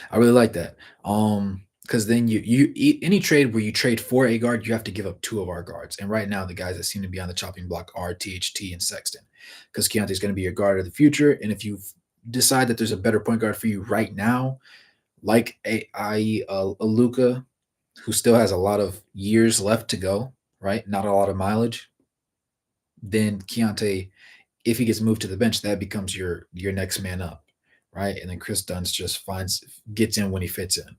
I really like that. Because then any trade where you trade for a guard, you have to give up two of our guards. And right now, the guys that seem to be on the chopping block are THT and Sexton. Because Keontae's going to be your guard of the future. And if you decide that there's a better point guard for you right now, like a Luca, who still has a lot of years left to go, right? Not a lot of mileage, then Keontae, if he gets moved to the bench, that becomes your next man up, right? And then Chris Dunst just gets in when he fits in.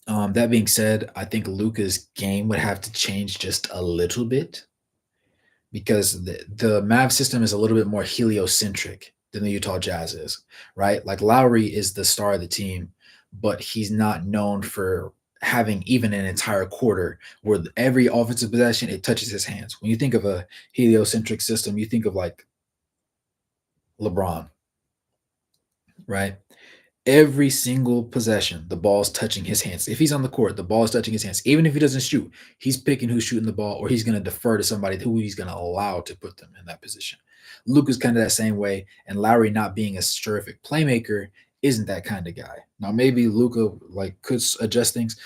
That being said, I think Luca's game would have to change just a little bit because the Mav system is a little bit more heliocentric than the Utah Jazz is, right? Like Lowry is the star of the team, but he's not known for having even an entire quarter where every offensive possession it touches his hands. When you think of a heliocentric system, you think of like LeBron, right? Every single possession, the ball's touching his hands. If he's on the court, the ball is touching his hands. Even if he doesn't shoot, he's picking who's shooting the ball, or he's going to defer to somebody who he's going to allow to put them in that position. Luke is kind of that same way, and Lowry not being a terrific playmaker isn't that kind of guy. Now maybe Luca like could adjust things,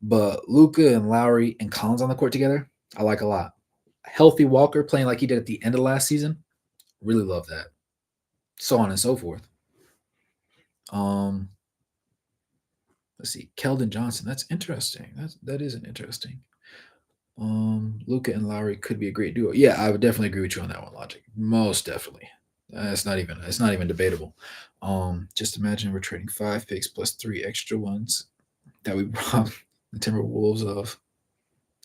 but Luca and Lowry and Collins on the court together, I like a lot. Healthy Walker playing like he did at the end of last season, really love that. So on and so forth. Um, let's see, Keldon Johnson. That's interesting. That is an interesting. Luca and Lowry could be a great duo. Yeah, I would definitely agree with you on that one, Logic. Most definitely. It's not even debatable. Just imagine we're trading 5 picks plus 3 extra ones that we robbed the Timberwolves of.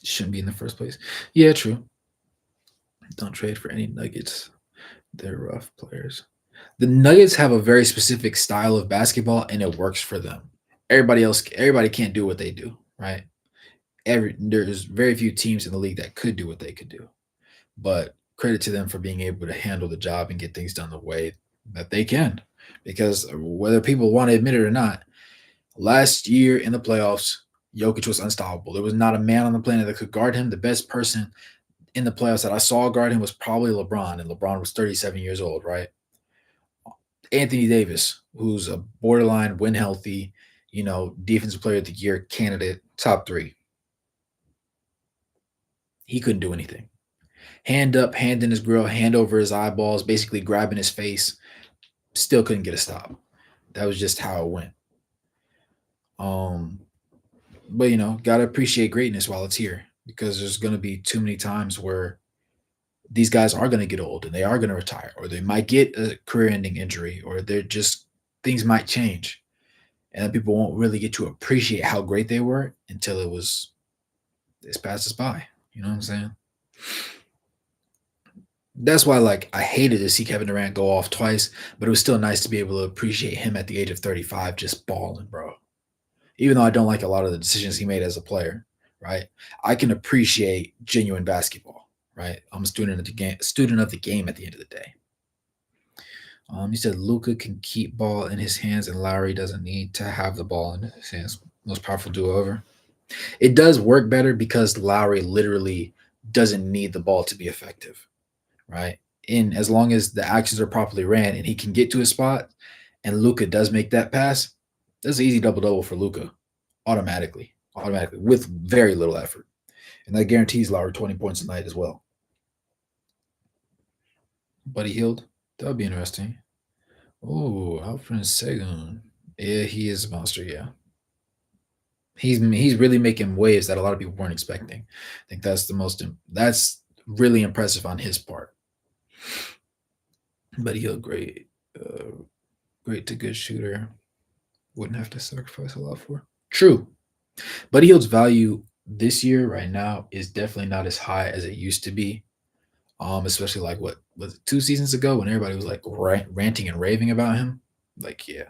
Shouldn't be in the first place. Yeah, true. Don't trade for any Nuggets. They're rough players. The Nuggets have a very specific style of basketball, and it works for them. Everybody can't do what they do, right? There's very few teams in the league that could do what they could do. But credit to them for being able to handle the job and get things done the way that they can. Because whether people want to admit it or not, last year in the playoffs, Jokic was unstoppable. There was not a man on the planet that could guard him. The best person in the playoffs that I saw guard him was probably LeBron, and LeBron was 37 years old, right? Anthony Davis, who's a borderline when healthy, defensive player of the year candidate, top three. He couldn't do anything. Hand up, hand in his grill, hand over his eyeballs, basically grabbing his face. Still couldn't get a stop. That was just how it went. Um, but gotta appreciate greatness while it's here because there's gonna be too many times where these guys are gonna get old and they are gonna retire, or they might get a career-ending injury, or they're just things might change, and then people won't really get to appreciate how great they were until it's passed us by. You know what I'm saying? That's why, like, I hated to see Kevin Durant go off twice, but it was still nice to be able to appreciate him at the age of 35 just balling, bro. Even though I don't like a lot of the decisions he made as a player, right? I can appreciate genuine basketball, right? I'm a student of the game at the end of the day. He said Luca can keep ball in his hands and Lowry doesn't need to have the ball in his hands. Most powerful duo ever. It does work better because Lowry literally doesn't need the ball to be effective, right? In as long as the actions are properly ran and he can get to his spot, and Luca does make that pass, that's an easy double double for Luca, automatically with very little effort, and that guarantees Lowry 20 points a night as well. Buddy Hield, that would be interesting. Oh, Alfred Segun, yeah, he is a monster. Yeah, he's really making waves that a lot of people weren't expecting. I think that's really impressive on his part. Buddy Hield, great to good shooter. Wouldn't have to sacrifice a lot for. True. Buddy Hield's value this year, right now, is definitely not as high as it used to be. Especially like what was it 2 seasons ago when everybody was like ranting and raving about him. Like, yeah,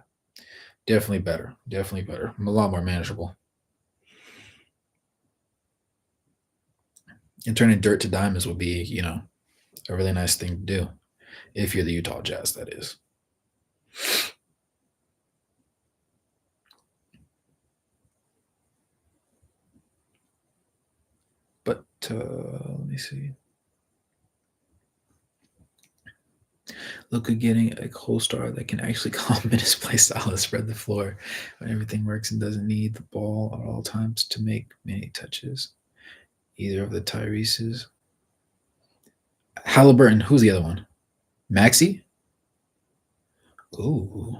definitely better. Definitely better. A lot more manageable. And turning dirt to diamonds would be, a really nice thing to do if you're the Utah Jazz, that is. But let me see. Luka getting a co-star that can actually complement his play style and spread the floor when everything works and doesn't need the ball at all times to make many touches. Either of the Tyrese's. Halliburton, who's the other one? Maxi? Ooh.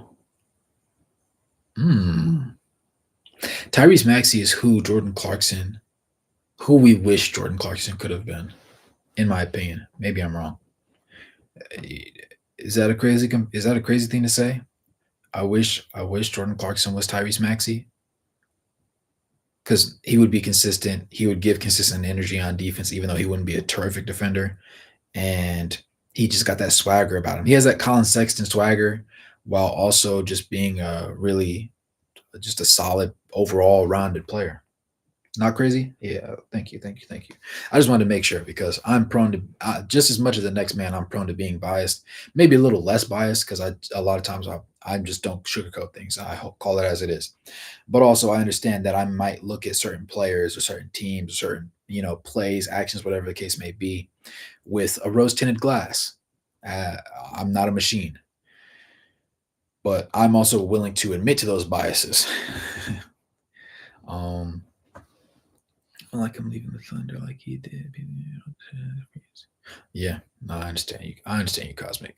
Hmm. Tyrese Maxey is who we wish Jordan Clarkson could have been, in my opinion. Maybe I'm wrong. Is that a crazy thing to say? I wish Jordan Clarkson was Tyrese Maxey because he would be consistent. He would give consistent energy on defense, even though he wouldn't be a terrific defender. And he just got that swagger about him. He has that Colin Sexton swagger, while also just being a really just a solid overall rounded player. Not crazy? Yeah. Thank you. Thank you. Thank you. I just wanted to make sure because I'm prone to just as much as the next man. I'm prone to being biased, maybe a little less biased because a lot of times I just don't sugarcoat things. Call it as it is. But also I understand that I might look at certain players or certain teams, or certain plays, actions, whatever the case may be, with a rose tinted glass. Uh, I'm not a machine, but I'm also willing to admit to those biases. um, like I'm leaving the thunder like he did. Yeah, no, I understand you. I understand you, Cosmic.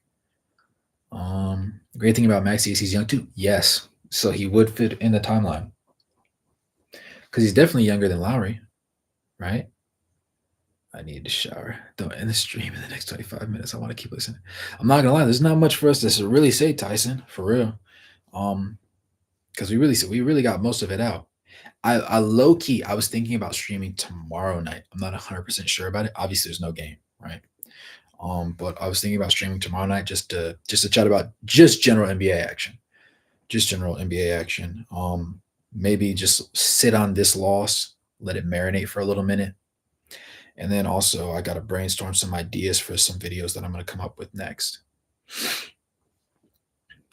The great thing about Maxi is he's young too. Yes, so he would fit in the timeline because he's definitely younger than Lowry, right? I need to shower. Don't end the stream in the next 25 minutes. I want to keep listening. I'm not gonna lie. There's not much for us to really say, Tyson, for real. Um, because we really got most of it out. I low key I was thinking about streaming tomorrow night. I'm not 100% sure about it. Obviously, there's no game, right? But I was thinking about streaming tomorrow night just to chat about just general NBA action, just general NBA action. Maybe just sit on this loss, let it marinate for a little minute, and then also I got to brainstorm some ideas for some videos that I'm going to come up with next.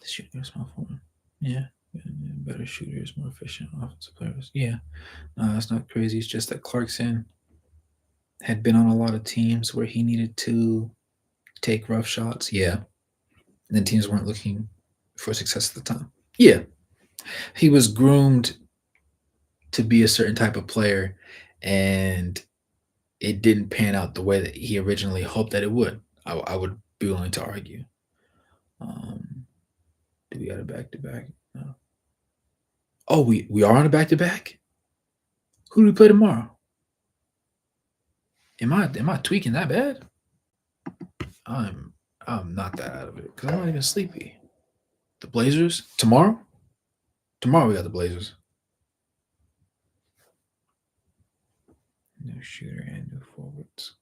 Shooting a small form, yeah. Better shooters, more efficient offensive players. Yeah, no, that's not crazy. It's just that Clarkson had been on a lot of teams where he needed to take rough shots. Yeah, and then teams weren't looking for success at the time. Yeah, he was groomed to be a certain type of player, and it didn't pan out the way that he originally hoped that it would. I would be willing to argue. Um, do we got a back to back? No. Oh, we are on a back to back. Who do we play tomorrow? Am I tweaking that bad? I'm I'm not that out of it because I'm not even sleepy. The Blazers tomorrow. Tomorrow we got the Blazers. New shooter and new forwards.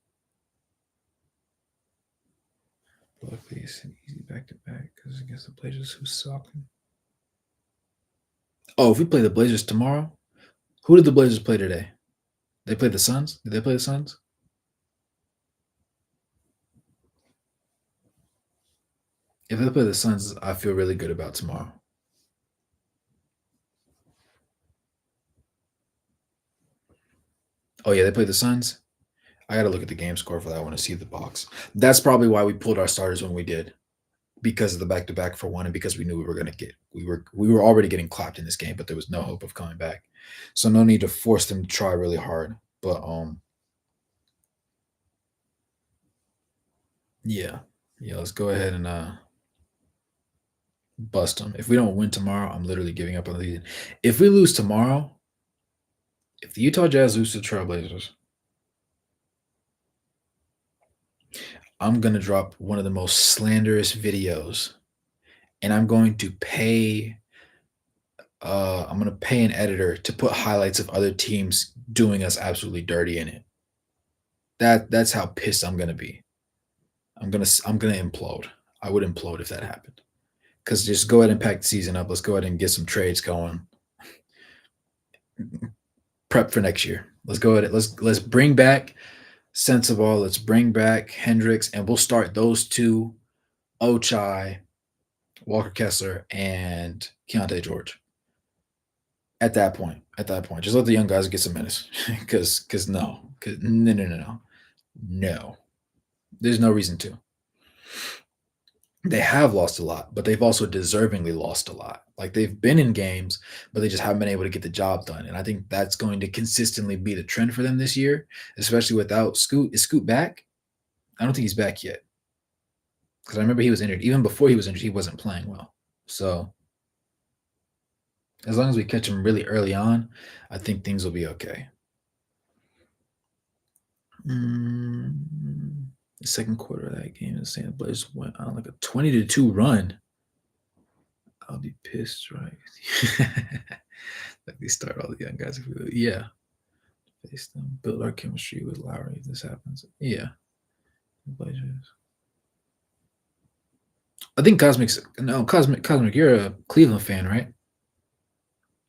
Luckily, it's an easy back to back because against the Blazers who suck. Oh, if we play the Blazers tomorrow, who did the Blazers play today? They played the Suns. Did they play the Suns? If they play the Suns, I feel really good about tomorrow. Oh yeah, they played the Suns. I got to look at the game score for that. I want to see the box. That's probably why we pulled our starters when we did, because of the back to back for one, and because we knew we were already getting clapped in this game, but there was no hope of coming back. So no need to force them to try really hard. But yeah, yeah. Let's go ahead and bust them. If we don't win tomorrow, I'm literally giving up on the season. If we lose tomorrow, if the Utah Jazz lose to the Trailblazers, I'm gonna drop one of the most slanderous videos, and I'm gonna pay an editor to put highlights of other teams doing us absolutely dirty in it. That's how pissed I'm gonna be. I'm gonna implode. I would implode if that happened. Because just go ahead and pack the season up. Let's go ahead and get some trades going. Prep for next year. Let's go ahead. Let's bring back Sensible. Let's bring back Hendricks, and we'll start those two, Ochai, Walker Kessler, and Keontae George. At that point, just let the young guys get some minutes. Because no. There's no reason to. They have lost a lot, but they've also deservingly lost a lot. Like they've been in games, but they just haven't been able to get the job done. And I think that's going to consistently be the trend for them this year, especially without Scoot. Is Scoot back? I don't think he's back yet. Because I remember he was injured. Even before he was injured, he wasn't playing well. So as long as we catch him really early on, I think things will be okay. The second quarter of that game, the San Blazers went on like a 20-2 run. I'll be pissed, right? Like they start all the young guys. Yeah. Face them. Build our chemistry with Lowry if this happens. Yeah. Blazers. I think Cosmic, you're a Cleveland fan, right?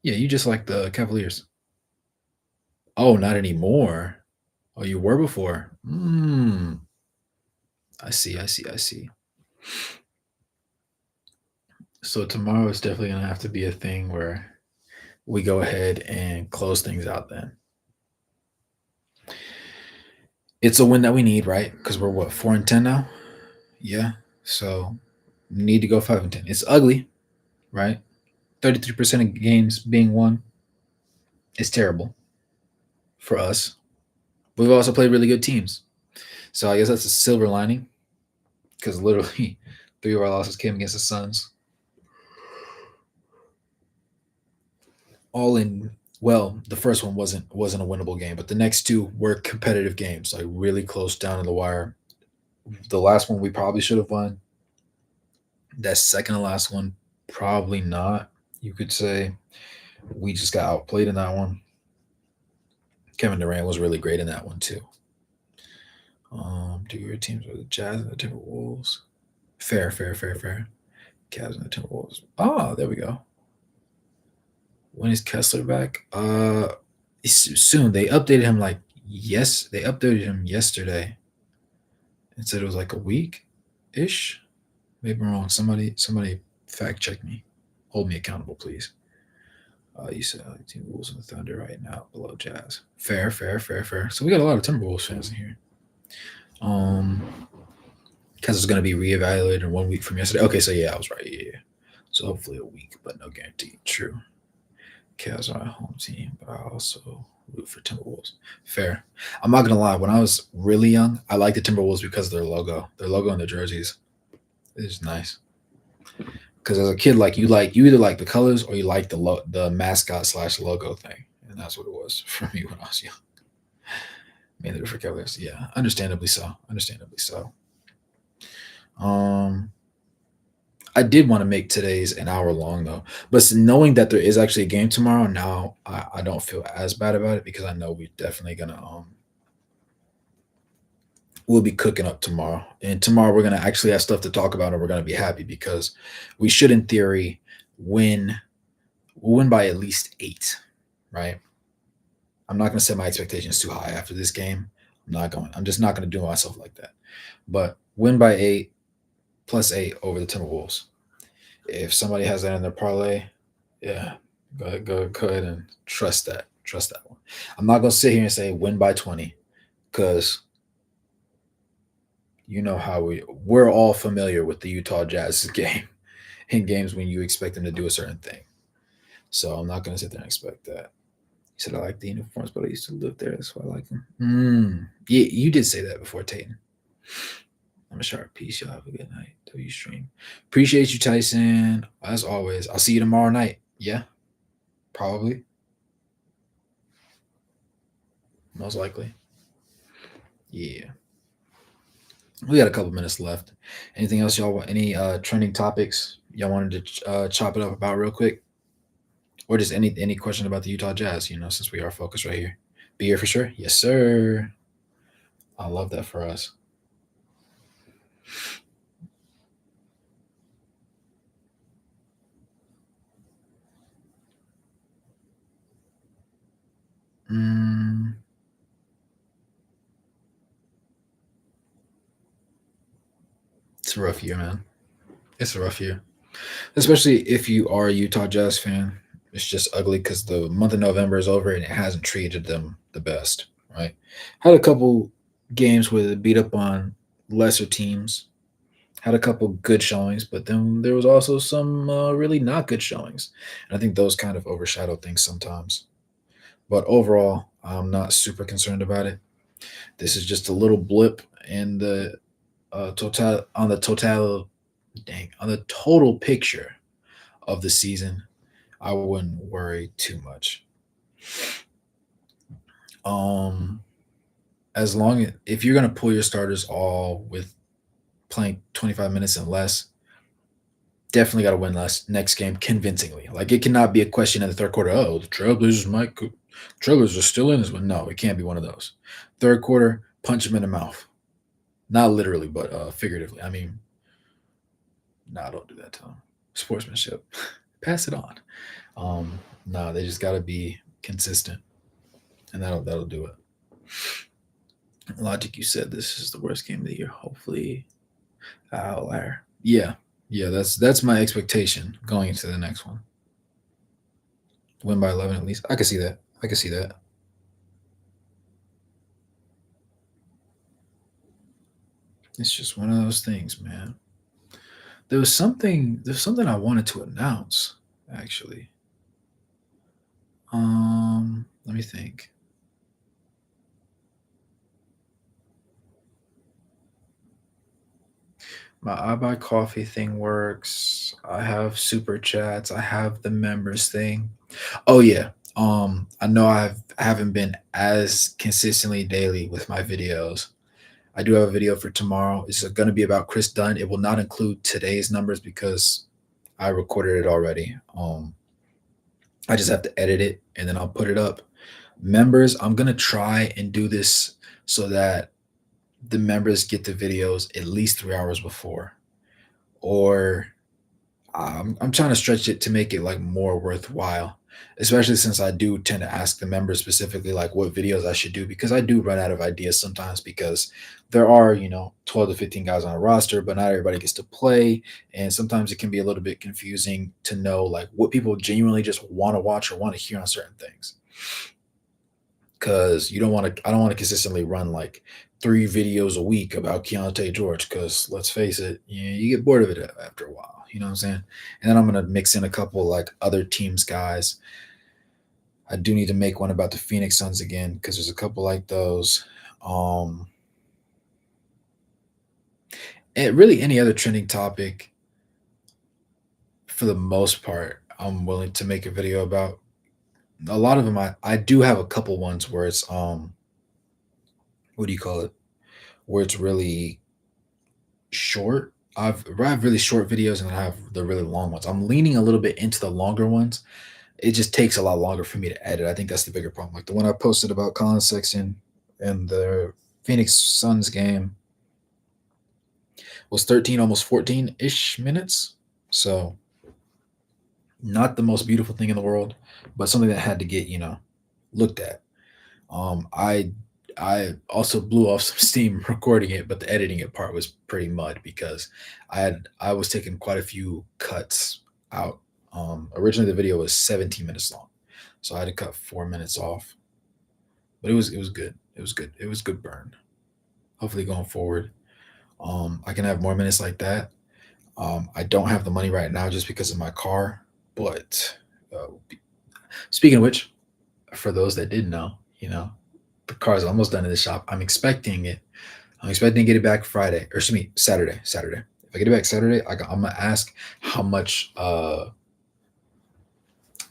Yeah, you just like the Cavaliers. Oh, not anymore. Oh, you were before. I see. So tomorrow is definitely gonna have to be a thing where we go ahead and close things out then. It's a win that we need, right? Because we're what, 4-10 now? Yeah. So we need to go 5-10. It's ugly, right? 33% of games being won is terrible for us. But we've also played really good teams. So I guess that's a silver lining. Because literally 3 of our losses came against the Suns. All in, well, the first one wasn't a winnable game, but the next two were competitive games, like really close down to the wire. The last one we probably should have won. That second to last one, probably not. You could say we just got outplayed in that one. Kevin Durant was really great in that one too. Do your teams are the Jazz and the Timberwolves? Fair. Cavs and the Timberwolves. Oh, there we go. When is Kessler back? Soon. They updated him they updated him yesterday and said it was like a week ish. Maybe I'm wrong. Somebody fact check me. Hold me accountable, please. You said Timberwolves and the Thunder right now below Jazz. Fair. So we got a lot of Timberwolves fans in here. Because it's going to be reevaluated in 1 week from yesterday. Okay, so yeah, I was right. Yeah. So hopefully a week, but no guarantee. True. Cavs are my home team, but I also root for Timberwolves. Fair. I'm not gonna lie. When I was really young, I liked the Timberwolves because of their logo. Their logo and their jerseys is nice. Because as a kid, you either like the colors or you like the mascot slash logo thing, and that's what it was for me when I was young. Mainly the different colors. Yeah, understandably so. Understandably so. Um, I did want to make today's an hour long though, but knowing that there is actually a game tomorrow, now I don't feel as bad about it because I know we're definitely gonna we'll be cooking up tomorrow, and tomorrow we're gonna actually have stuff to talk about, and we're gonna be happy because we should, in theory, win. We'll win by at least 8, right? I'm not gonna set my expectations too high after this game. I'm not going. I'm just not gonna do myself like that. But win by 8 plus 8 over the Timberwolves. If somebody has that in their parlay, yeah, go ahead and trust that. Trust that one. I'm not gonna sit here and say win by 20 because you know how we're all familiar with the Utah Jazz game in games when you expect them to do a certain thing. So I'm not gonna sit there and expect that. You said I like the uniforms, but I used to live there. That's why I like them. Yeah, you did say that before, Tatum. I'm a sharp peace. Y'all have a good night. W stream. Appreciate you, Tyson. As always, I'll see you tomorrow night. Yeah, probably, most likely. Yeah, we got a couple minutes left. Anything else y'all want? Any trending topics y'all wanted to chop it up about real quick, or just any question about the Utah Jazz? You know, since we are focused right here. Be here for sure. Yes, sir. I love that for us. Mm, it's a rough year, man. It's a rough year, especially if you are a Utah Jazz fan. It's just ugly because the month of November is over and it hasn't treated them the best, right? Had a couple games where they beat up on lesser teams, had a couple good showings, but then there was also some really not good showings. And I think those kind of overshadow things sometimes. But overall, I'm not super concerned about it. This is just a little blip in the on the total picture of the season. I wouldn't worry too much. Um, as long as if you're gonna pull your starters all with playing 25 minutes and less, definitely got to win last next game convincingly. Like it cannot be a question in the third quarter. Oh, the Trailblazers are still in this one. No, it can't be one of those. Third quarter, punch them in the mouth. Not literally, but figuratively. I mean, nah, don't do that to them. Sportsmanship. Pass it on. Nah, they just got to be consistent, and that'll do it. Logic, you said this is the worst game of the year. Hopefully, outlier. Yeah, yeah. That's my expectation going into the next one. Win by 11 at least. I can see that. I can see that. It's just one of those things, man. There's something I wanted to announce actually. Let me think. My I buy coffee thing works. I have super chats. I have the members thing. Oh yeah. I know I haven't been as consistently daily with my videos. I do have a video for tomorrow. It's going to be about Chris Dunn. It will not include today's numbers because I recorded it already. I just have to edit it and then I'll put it up. Members, I'm gonna try and do this so that the members get the videos at least 3 hours before, or I'm trying to stretch it to make it like more worthwhile, especially since I do tend to ask the members specifically like what videos I should do because I do run out of ideas sometimes because there are 12 to 15 guys on a roster, but not everybody gets to play, and sometimes it can be a little bit confusing to know like what people genuinely just want to watch or want to hear on certain things because you don't want to. I don't want to consistently run like 3 videos a week about Keontae George because let's face it, you get bored of it after a while. You know what I'm saying? And then I'm gonna mix in a couple like other teams guys. I do need to make one about the Phoenix Suns again because there's a couple like those. Um, and really any other trending topic. for the most part, I'm willing to make a video about. A lot of them, I do have a couple ones where it's what do you call it? Where it's really short. I have really short videos and I have the really long ones. I'm leaning a little bit into the longer ones. It just takes a lot longer for me to edit. I think that's the bigger problem. Like the one I posted about Colin Sexton and the Phoenix Suns game was 13, almost 14 ish minutes. So not the most beautiful thing in the world, but something that had to get looked at. Um, I I also blew off some steam recording it, but the editing it part was pretty mud because I was taking quite a few cuts out. Originally the video was 17 minutes long, so I had to cut 4 minutes off. But it was good. It was good. It was good burn. Hopefully going forward, I can have more minutes like that. I don't have the money right now just because of my car, but uh, speaking of which, for those that didn't know, the car's almost done in the shop. I'm expecting to get it back Friday, or excuse me, Saturday. Saturday. If I get it back Saturday, I'm gonna ask how much.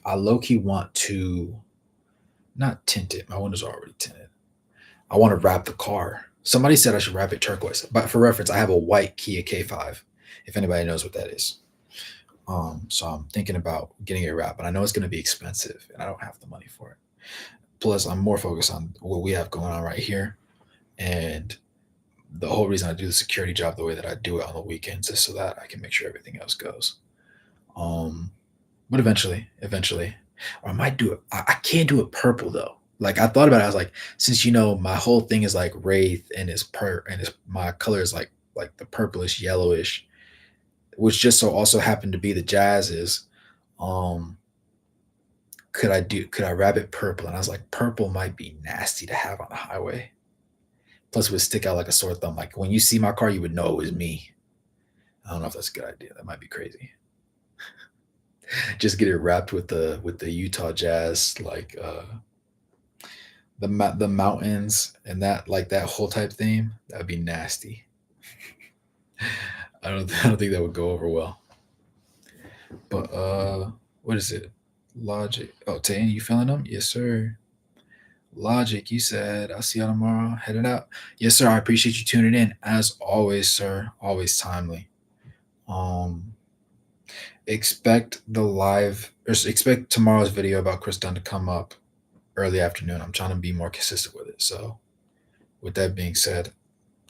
I low key want to not tint it. My windows are already tinted. I want to wrap the car. Somebody said I should wrap it turquoise, but for reference, I have a white Kia K5. If anybody knows what that is, so I'm thinking about getting it wrapped, but I know it's gonna be expensive, and I don't have the money for it. Plus, I'm more focused on what we have going on right here, and the whole reason I do the security job the way that I do it on the weekends is so that I can make sure everything else goes. Um, but eventually, or I might do it. I can't do it purple though. Like I thought about it, I was like, since my whole thing is like wraith and my color is like the purplish yellowish, which just so also happened to be the jazzes. Um, could I wrap it purple? And I was like, purple might be nasty to have on the highway. Plus, it would stick out like a sore thumb. Like when you see my car, you would know it was me. I don't know if that's a good idea. That might be crazy. Just get it wrapped with the Utah Jazz, like the mountains and that like that whole type theme. That would be nasty. I don't think that would go over well. But what is it? Logic. Oh, Tay, you feeling them? Yes, sir. Logic, you said, I'll see y'all tomorrow. Headed out. Yes, sir. I appreciate you tuning in. As always, sir. Always timely. Um, expect the live or expect tomorrow's video about Chris Dunn to come up early afternoon. I'm trying to be more consistent with it. So with that being said,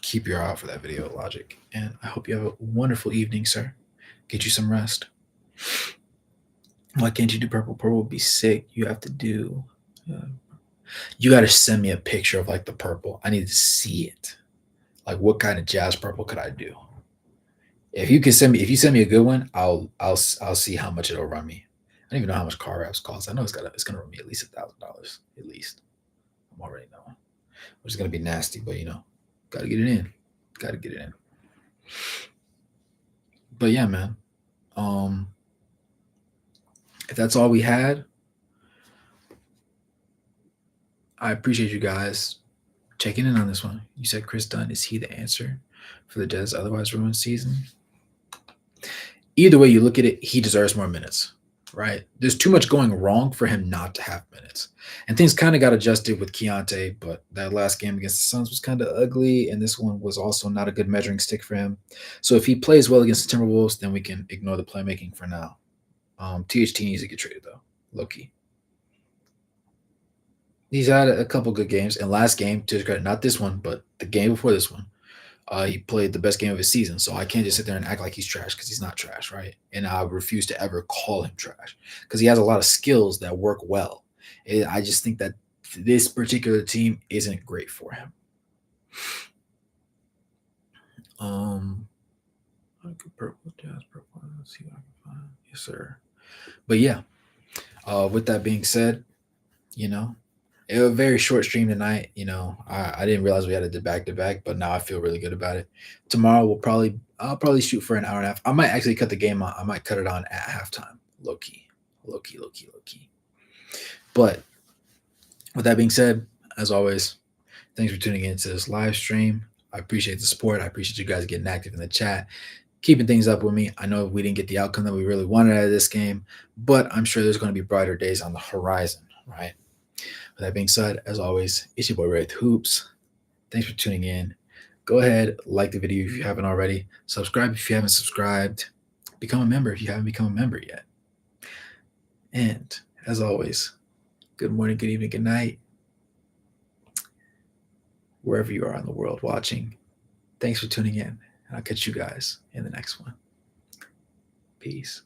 keep your eye out for that video, Logic. And I hope you have a wonderful evening, sir. Get you some rest. Why can't you do purple? Purple would be sick. You have to do you got to send me a picture of like the purple. I need to see it. Like what kind of jazz purple could I do? If you send me a good one, I'll see how much it'll run me. I don't even know how much car wraps cost. I know it's gonna run me at least $1,000 at least. I'm already knowing, which is gonna be nasty, but gotta get it in. Gotta get it in. But yeah, man. Um, if that's all we had, I appreciate you guys checking in on this one. You said Chris Dunn, is he the answer for the Jazz otherwise ruined season? Either way you look at it, he deserves more minutes, right? There's too much going wrong for him not to have minutes. And things kind of got adjusted with Keontae, but that last game against the Suns was kind of ugly, and this one was also not a good measuring stick for him. So if he plays well against the Timberwolves, then we can ignore the playmaking for now. THT needs to get traded, though, low key. He's had a couple good games, and last game, to his credit, not this one, but the game before this one, he played the best game of his season. So I can't just sit there and act like he's trash because he's not trash, right? And I refuse to ever call him trash because he has a lot of skills that work well. I just think that this particular team isn't great for him. Purple, jazz, purple. Let's see what I can find. Yes, sir. But yeah, with that being said, you know, it was a very short stream tonight. I didn't realize we had to back to back, but now I feel really good about it. Tomorrow I'll probably shoot for an hour and a half. I might actually cut the game on. I might cut it on at halftime. Low key, low key, low key, low key. But with that being said, as always, thanks for tuning into this live stream. I appreciate the support. I appreciate you guys getting active in the chat. keeping things up with me. I know we didn't get the outcome that we really wanted out of this game, but I'm sure there's going to be brighter days on the horizon, right? With that being said, as always, it's your boy Ray with Hoops. Thanks for tuning in. Go ahead, like the video if you haven't already. Subscribe if you haven't subscribed. Become a member if you haven't become a member yet. And as always, good morning, good evening, good night. Wherever you are in the world watching, thanks for tuning in. And I'll catch you guys in the next one. Peace.